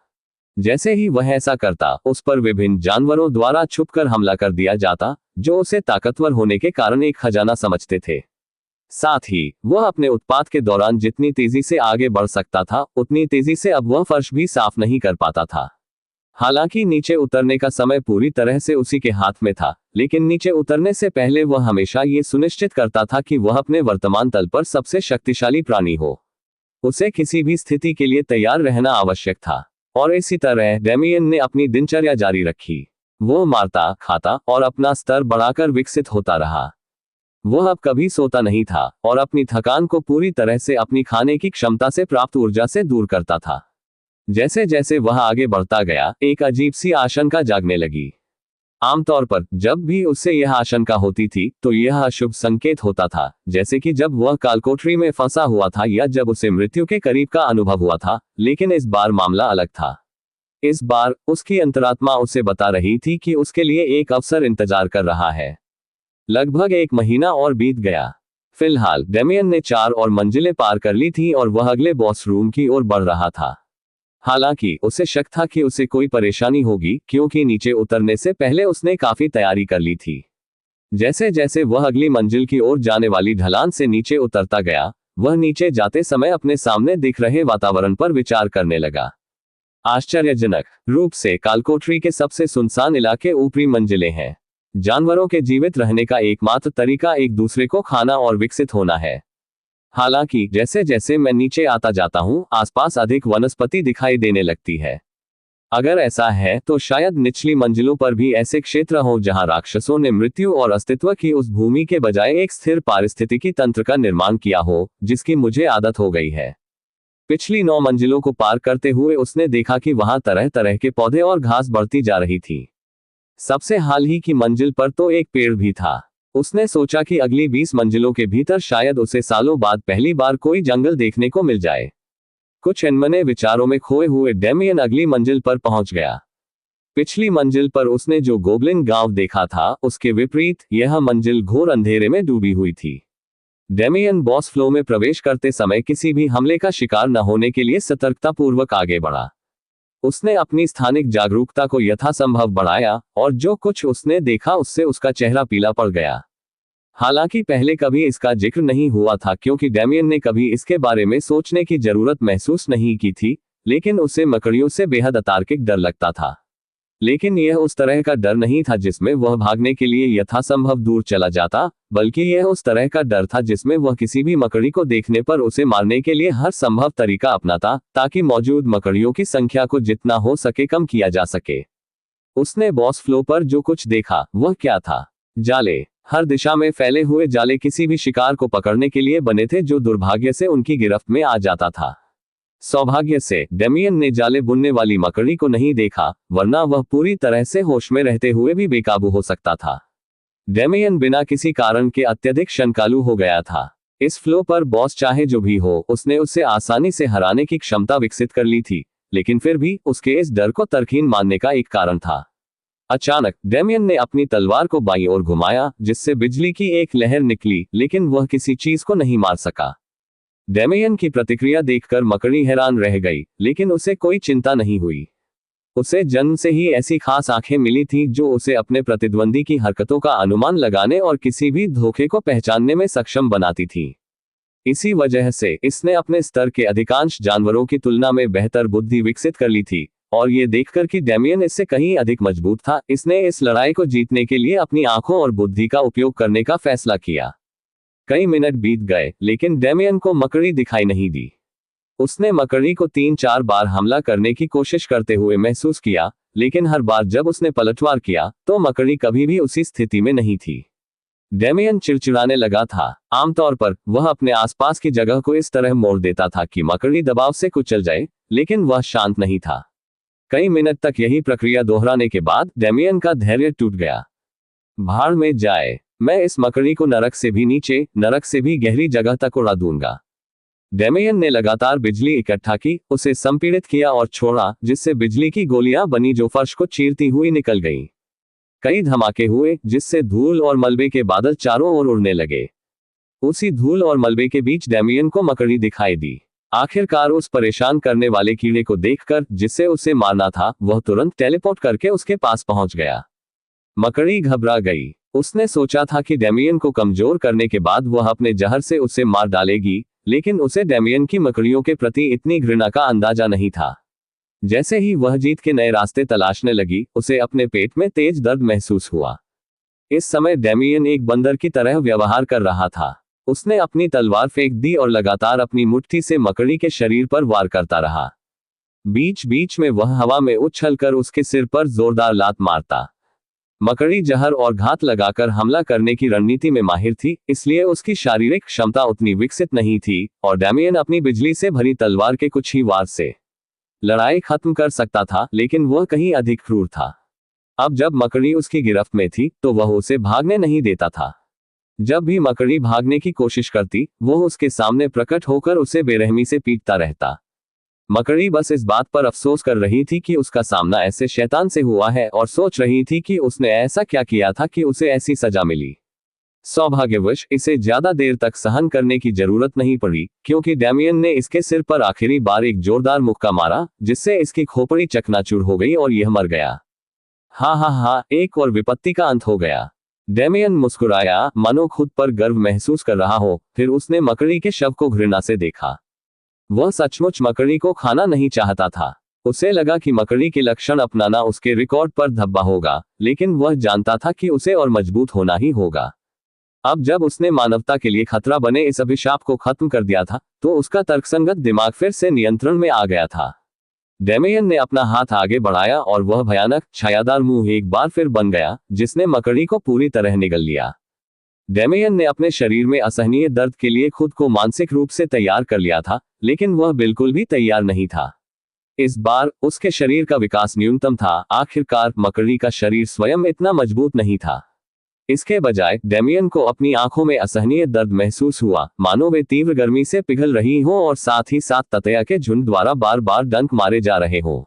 जैसे ही वह ऐसा करता, उस पर विभिन्न जानवरों द्वारा छुपकर हमला कर दिया जाता, जो उसे ताकतवर होने के कारण एक खजाना समझते थे। साथ ही वह अपने उत्पात के दौरान जितनी तेजी से आगे बढ़ सकता था, उतनी तेजी से अब वह फर्श भी साफ नहीं कर पाता था। हालांकि नीचे उतरने का समय पूरी तरह से उसी के हाथ में था, लेकिन नीचे उतरने से पहले वह हमेशा ये सुनिश्चित करता था कि वह अपने वर्तमान तल पर सबसे शक्तिशाली प्राणी हो। उसे किसी भी स्थिति के लिए तैयार रहना आवश्यक था। और इसी तरह डेमियन ने अपनी दिनचर्या जारी रखी। वो मारता, खाता और अपना स्तर बढ़ाकर विकसित होता रहा। वह अब कभी सोता नहीं था और अपनी थकान को पूरी तरह से अपनी खाने की क्षमता से प्राप्त ऊर्जा से दूर करता था। जैसे जैसे वह आगे बढ़ता गया, एक अजीब सी आशंका जागने लगी। आमतौर पर जब भी उससे यह आशंका होती थी, तो यह अशुभ संकेत होता था, जैसे कि जब वह कालकोठरी में फंसा हुआ था या जब उसे मृत्यु के करीब का अनुभव हुआ था। लेकिन इस बार मामला अलग था। इस बार उसकी अंतरात्मा उसे बता रही थी कि उसके लिए एक अवसर इंतजार कर रहा है। लगभग 1 महीना और बीत गया। फिलहाल डेमियन ने 4 और मंजिलें पार कर ली थी और वह अगले बॉस रूम की ओर बढ़ रहा था। हालांकि उसे शक था कि उसे कोई परेशानी होगी, क्योंकि नीचे उतरने से पहले उसने काफी तैयारी कर ली थी। जैसे जैसे वह अगली मंजिल की ओर जाने वाली ढलान से नीचे उतरता गया, वह नीचे जाते समय अपने सामने दिख रहे वातावरण पर विचार करने लगा। आश्चर्यजनक रूप से कालकोठरी के सबसे सुनसान इलाके ऊपरी मंजिलें हैं। जानवरों के जीवित रहने का एकमात्र तरीका एक दूसरे को खाना और विकसित होना है। हालांकि जैसे जैसे मैं नीचे आता जाता हूं, आसपास अधिक वनस्पति दिखाई देने लगती है। अगर ऐसा है तो शायद निचली मंजिलों पर भी ऐसे क्षेत्र हों जहां राक्षसों ने मृत्यु और अस्तित्व की उस भूमि के बजाय एक स्थिर पारिस्थितिकी तंत्र का निर्माण किया हो, जिसकी मुझे आदत हो गई है। पिछली 9 मंजिलों को पार करते हुए उसने देखा कि वहां तरह तरह के पौधे और घास बढ़ती जा रही थी। सबसे हाल ही की मंजिल पर तो एक पेड़ भी था। उसने सोचा कि अगली 20 मंजिलों के भीतर शायद उसे सालों बाद पहली बार कोई जंगल देखने को मिल जाए। कुछ अनमने विचारों में खोए हुए डेमियन अगली मंजिल पर पहुंच गया। पिछली मंजिल पर उसने जो गोब्लिन गांव देखा था, उसके विपरीत यह मंजिल घोर अंधेरे में डूबी हुई थी। डेमियन बॉस फ्लो में प्रवेश करते समय किसी भी हमले का शिकार न होने के लिए सतर्कतापूर्वक आगे बढ़ा। उसने अपनी स्थानिक जागरूकता को यथासंभव बढ़ाया, और जो कुछ उसने देखा उससे उसका चेहरा पीला पड़ गया। हालांकि पहले कभी इसका जिक्र नहीं हुआ था क्योंकि डेमियन ने कभी इसके बारे में सोचने की जरूरत महसूस नहीं की थी, लेकिन उसे मकड़ियों से बेहद अतार्किक डर लगता था। लेकिन यह उस तरह का डर नहीं था जिसमें वह भागने के लिए यथासंभव दूर चला जाता, बल्कि यह उस तरह का डर था जिसमें वह किसी भी मकड़ी को देखने पर उसे मारने के लिए हर संभव तरीका अपनाता, ताकि मौजूद मकड़ियों की संख्या को जितना हो सके कम किया जा सके। उसने बॉस फ्लो पर जो कुछ देखा वह क्या था? जाले। हर दिशा में फैले हुए जाले किसी भी शिकार को पकड़ने के लिए बने थे जो दुर्भाग्य से उनकी गिरफ्त में आ जाता था। सौभाग्य से डेमियन ने जाले बुनने वाली मकड़ी को नहीं देखा, वरना वह पूरी तरह से होश में रहते हुए भी बेकाबू हो सकता था। डेमियन बिना किसी कारण के अत्यधिक शंकालु हो गया था। इस फ्लो पर बॉस चाहे जो भी हो, उसने उसे आसानी से हराने की क्षमता विकसित कर ली थी, लेकिन फिर भी उसके इस डर को तर्कहीन मानने का एक कारण था। अचानक डेमियन ने अपनी तलवार को बाईं ओर घुमाया, जिससे बिजली की एक लहर निकली, लेकिन वह किसी चीज को नहीं मार सका। डेमियन की प्रतिक्रिया देखकर मकड़ी हैरान रह गई, लेकिन उसे कोई चिंता नहीं हुई। उसे जन्म से ही ऐसी खास आंखें मिली थी जो उसे अपने प्रतिद्वंदी की हरकतों का अनुमान लगाने और किसी भी धोखे को पहचानने में सक्षम बनाती थी। इसी वजह से इसने अपने स्तर के अधिकांश जानवरों की तुलना में बेहतर बुद्धि विकसित कर ली थी, और ये देखकर कि डेमियन इससे कहीं अधिक मजबूत था, इसने इस लड़ाई को जीतने के लिए अपनी आंखों और बुद्धि का उपयोग करने का फैसला किया। कई मिनट बीत गए, लेकिन डेमियन को मकड़ी दिखाई नहीं दी। उसने मकड़ी को 3-4 बार हमला करने की कोशिश करते हुए महसूस किया, लेकिन हर बार जब उसने पलटवार किया तो मकड़ी कभी भी उसी स्थिति में नहीं थी। डेमियन चिड़चिड़ाने लगा था। आमतौर पर वह अपने आसपास की जगह को इस तरह मोड़ देता था कि मकड़ी दबाव से कुचल जाए, लेकिन वह शांत नहीं था। कई मिनट तक यही प्रक्रिया दोहराने के बाद डेमियन का धैर्य टूट गया। भाड़ में जाए, मैं इस मकड़ी को नरक से भी नीचे, नरक से भी गहरी जगह तक उड़ा दूंगा। डेमियन ने लगातार बिजली इकट्ठा की, उसे संपीड़ित किया और छोड़ा, जिससे बिजली की गोलियां बनी जो फर्श को चीरती हुई निकल गईं। कई धमाके हुए, जिससे धूल और मलबे के बादल चारों ओर उड़ने लगे। उसी धूल और मलबे के बीच डेमियन को मकड़ी दिखाई दी। आखिरकार उस परेशान करने वाले कीड़े को देखकर, जिससे उसे मारना था, वह तुरंत टेलीपोर्ट करके उसके पास पहुंच गया। मकड़ी घबरा गई। उसने सोचा था कि डेमियन को कमजोर करने के बाद वह अपने जहर से उसे मार डालेगी, लेकिन उसे डेमियन की मकड़ियों के प्रति इतनी घृणा का अंदाजा नहीं था। जैसे ही वह जीत के नए रास्ते तलाशने लगी, उसे अपने पेट में तेज दर्द महसूस हुआ। इस समय डेमियन एक बंदर की तरह व्यवहार कर रहा था। उसने अपनी तलवार फेंक दी और लगातार अपनी मुट्ठी से मकड़ी के शरीर पर वार करता रहा। बीच बीच में वह हवा में उछलकर उसके सिर पर जोरदार लात मारता। मकड़ी जहर और घात लगाकर हमला करने की रणनीति में माहिर थी, इसलिए उसकी शारीरिक क्षमता उतनी विकसित नहीं थी, और डेमियन अपनी बिजली से भरी तलवार के कुछ ही वार से लड़ाई खत्म कर सकता था, लेकिन वह कहीं अधिक क्रूर था। अब जब मकड़ी उसकी गिरफ्त में थी, तो वह उसे भागने नहीं देता था। जब भी मकड़ी भागने की कोशिश करती, वह उसके सामने प्रकट होकर उसे बेरहमी से पीटता रहता। मकड़ी बस इस बात पर अफसोस कर रही थी कि उसका सामना ऐसे शैतान से हुआ है, और सोच रही थी कि उसने ऐसा क्या किया था कि उसे ऐसी सजा मिली। सौभाग्यवश इसे ज्यादा देर तक सहन करने की जरूरत नहीं पड़ी, क्योंकि डेमियन ने इसके सिर पर आखिरी बार एक जोरदार मुक्का मारा, जिससे इसकी खोपड़ी चकनाचूर हो गई और यह मर गया। हाँ हाँ हाँ, एक और विपत्ति का अंत हो गया। डेमियन मुस्कुराया, मानो खुद पर गर्व महसूस कर रहा हो। फिर उसने मकड़ी के शव को घृणा से देखा। वह सचमुच मकड़ी को खाना नहीं चाहता था। उसे लगा कि मकड़ी के लक्षण अपनाना उसके रिकॉर्ड पर धब्बा होगा, लेकिन वह जानता था कि उसे और मजबूत होना ही होगा। अब जब उसने मानवता के लिए खतरा बने इस अभिशाप को खत्म कर दिया था, तो उसका तर्कसंगत दिमाग फिर से नियंत्रण में आ गया था। डेमियन ने अपना हाथ आगे बढ़ाया और वह भयानक छायादार मुंह एक बार फिर बन गया, जिसने मकड़ी को पूरी तरह निगल लिया। डेमियन ने अपने शरीर में असहनीय दर्द के लिए खुद को मानसिक रूप से तैयार कर लिया था, लेकिन वह बिल्कुल भी तैयार नहीं था। इस बार उसके शरीर का विकास न्यूनतम था। आखिरकार मकड़ी का शरीर स्वयं इतना मजबूत नहीं था। इसके बजाय डेमियन को अपनी आंखों में असहनीय दर्द महसूस हुआ, मानो वे तीव्र गर्मी से पिघल रही हों और साथ ही साथ ततैया के झुंड द्वारा बार बार डंक मारे जा रहे हों।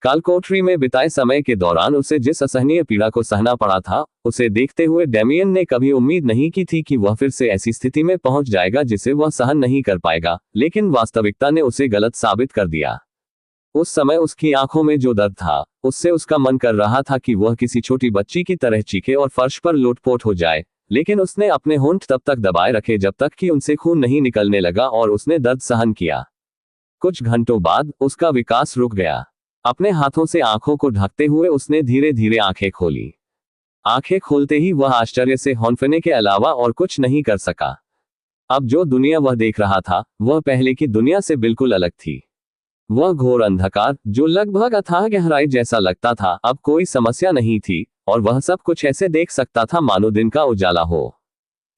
कालकोठरी में बिताए समय के दौरान उसे जिस असहनीय पीड़ा को सहना पड़ा था, उसे देखते हुए डेमियन ने कभी उम्मीद नहीं की थी कि वह फिर से ऐसी स्थिति में पहुंच जाएगा जिसे वह सहन नहीं कर पाएगा, लेकिन वास्तविकता ने उसे गलत साबित कर दिया। उस समय उसकी आंखों में जो दर्द था, उससे उसका मन कर रहा था कि वह किसी छोटी बच्ची की तरह चीखे और फर्श पर लोटपोट हो जाए, लेकिन उसने अपने होंठ तब तक दबाए रखे जब तक कि उनसे खून नहीं निकलने लगा और उसने दर्द सहन किया। कुछ घंटों बाद उसका विकास रुक गया। अपने हाथों से आंखों को ढकते हुए उसने धीरे धीरे आंखें खोली। आंखें खोलते ही वह आश्चर्य से हौंफने के अलावा और कुछ नहीं कर सका। अब जो दुनिया वह देख रहा था, वह पहले की दुनिया से बिल्कुल अलग थी। वह घोर अंधकार, जो लगभग अथाह गहराई जैसा लगता था, अब कोई समस्या नहीं थी, और वह सब कुछ ऐसे देख सकता था मानो दिन का उजाला हो।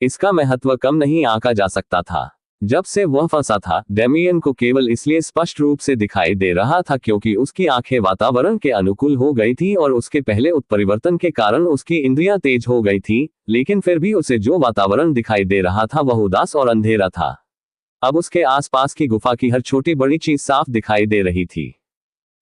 इसका महत्व कम नहीं आंका जा सकता था। जब से वह फंसा था, डेमियन को केवल इसलिए स्पष्ट रूप से दिखाई दे रहा था क्योंकि उसकी आंखें वातावरण के अनुकूल हो गई थी और उसके पहले उत्परिवर्तन के कारण उसकी इंद्रियां तेज हो गई थी, लेकिन फिर भी उसे जो वातावरण दिखाई दे रहा था वह उदास और अंधेरा था। अब उसके आसपास की गुफा की हर छोटी बड़ी चीज साफ दिखाई दे रही थी।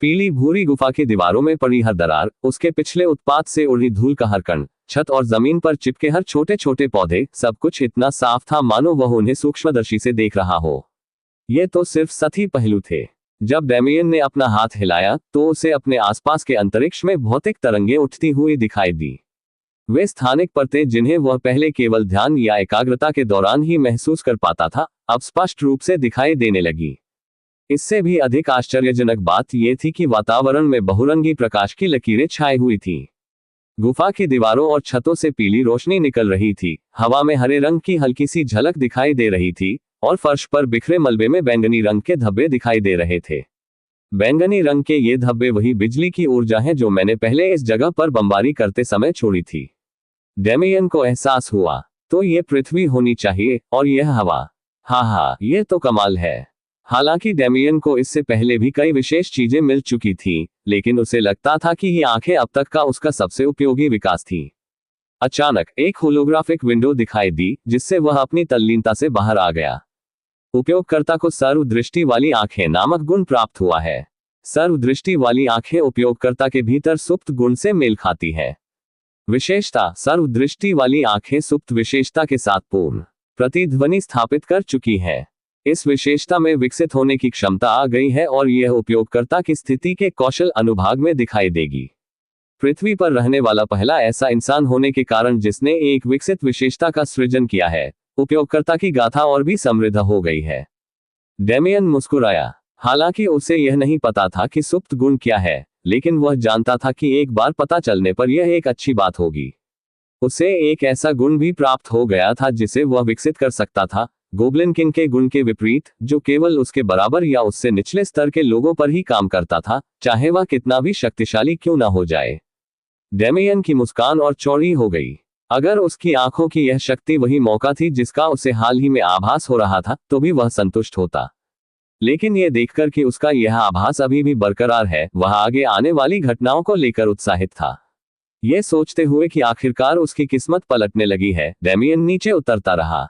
पीली भूरी गुफा की दीवारों में पड़ी हर दरार, उसके पिछले उत्पात से उड़ी धूल का हर कण, छत और जमीन पर चिपके हर छोटे छोटे पौधे, सब कुछ इतना साफ था मानो वह उन्हें सूक्ष्मदर्शी से देख रहा हो। ये तो सिर्फ सतही पहलू थे। जब डेमियन ने अपना हाथ हिलाया, तो उसे अपने आसपास के अंतरिक्ष में भौतिक तरंगें उठती हुई दिखाई दी। वे स्थानिक परतें जिन्हें वह पहले केवल ध्यान या एकाग्रता के दौरान ही महसूस कर पाता था, अब स्पष्ट रूप से दिखाई देने लगी। इससे भी अधिक आश्चर्यजनक बात यह थी कि वातावरण में बहुरंगी प्रकाश की लकीरें छाई हुई थीं। गुफा की दीवारों और छतों से पीली रोशनी निकल रही थी, हवा में हरे रंग की हल्की सी झलक दिखाई दे रही थी, और फर्श पर बिखरे मलबे में बैंगनी रंग के धब्बे दिखाई दे रहे थे। बैंगनी रंग के ये धब्बे वही बिजली की ऊर्जा है जो मैंने पहले इस जगह पर बमबारी करते समय छोड़ी थी। डेमियन को एहसास हुआ, तो ये पृथ्वी होनी चाहिए, और यह हवा। हाँ, ये तो कमाल है। हालांकि डेमियन को इससे पहले भी कई विशेष चीजें मिल चुकी थीं, लेकिन उसे लगता था कि ये आंखें अब तक का उसका सबसे उपयोगी विकास थी। अचानक एक होलोग्राफिक विंडो दिखाई दी, जिससे वह अपनी तल्लीनता से बाहर आ गया। उपयोगकर्ता को सर्वदृष्टि वाली आंखें नामक गुण प्राप्त हुआ है। सर्वदृष्टि वाली आंखें उपयोगकर्ता के भीतर सुप्त गुण से मेल खाती है। विशेषता: सर्वदृष्टि वाली आंखें सुप्त विशेषता के साथ पूर्ण प्रतिध्वनि स्थापित कर चुकी है। इस विशेषता में विकसित होने की क्षमता आ गई है और यह उपयोगकर्ता की स्थिति के कौशल अनुभाग में दिखाई देगी। पृथ्वी पर रहने वाला पहला ऐसा इंसान होने के कारण जिसने एक विकसित विशेषता का सृजन किया है, उपयोगकर्ता की गाथा और भी समृद्ध हो गई है। डेमियन मुस्कुराया। हालांकि उसे यह नहीं पता था कि सुप्त गुण क्या है, लेकिन वह जानता था कि एक बार पता चलने पर यह एक अच्छी बात होगी। उसे एक ऐसा गुण भी प्राप्त हो गया था जिसे वह विकसित कर सकता था, गोब्लिन किंग के गुण के विपरीत, जो केवल उसके बराबर या उससे निचले स्तर के लोगों पर ही काम करता था, चाहे वह कितना भी शक्तिशाली क्यों न हो जाए। डेमियन की मुस्कान और चौड़ी हो गई। अगर उसकी आंखों की यह शक्ति वही मौका थी जिसका उसे हाल ही में आभास हो रहा था, तो भी वह संतुष्ट होता। लेकिन यह देखकर कि उसका यह आभास अभी भी बरकरार है, वह आगे आने वाली घटनाओं को लेकर उत्साहित था। यह सोचते हुए कि आखिरकार उसकी किस्मत पलटने लगी है, डेमियन नीचे उतरता रहा।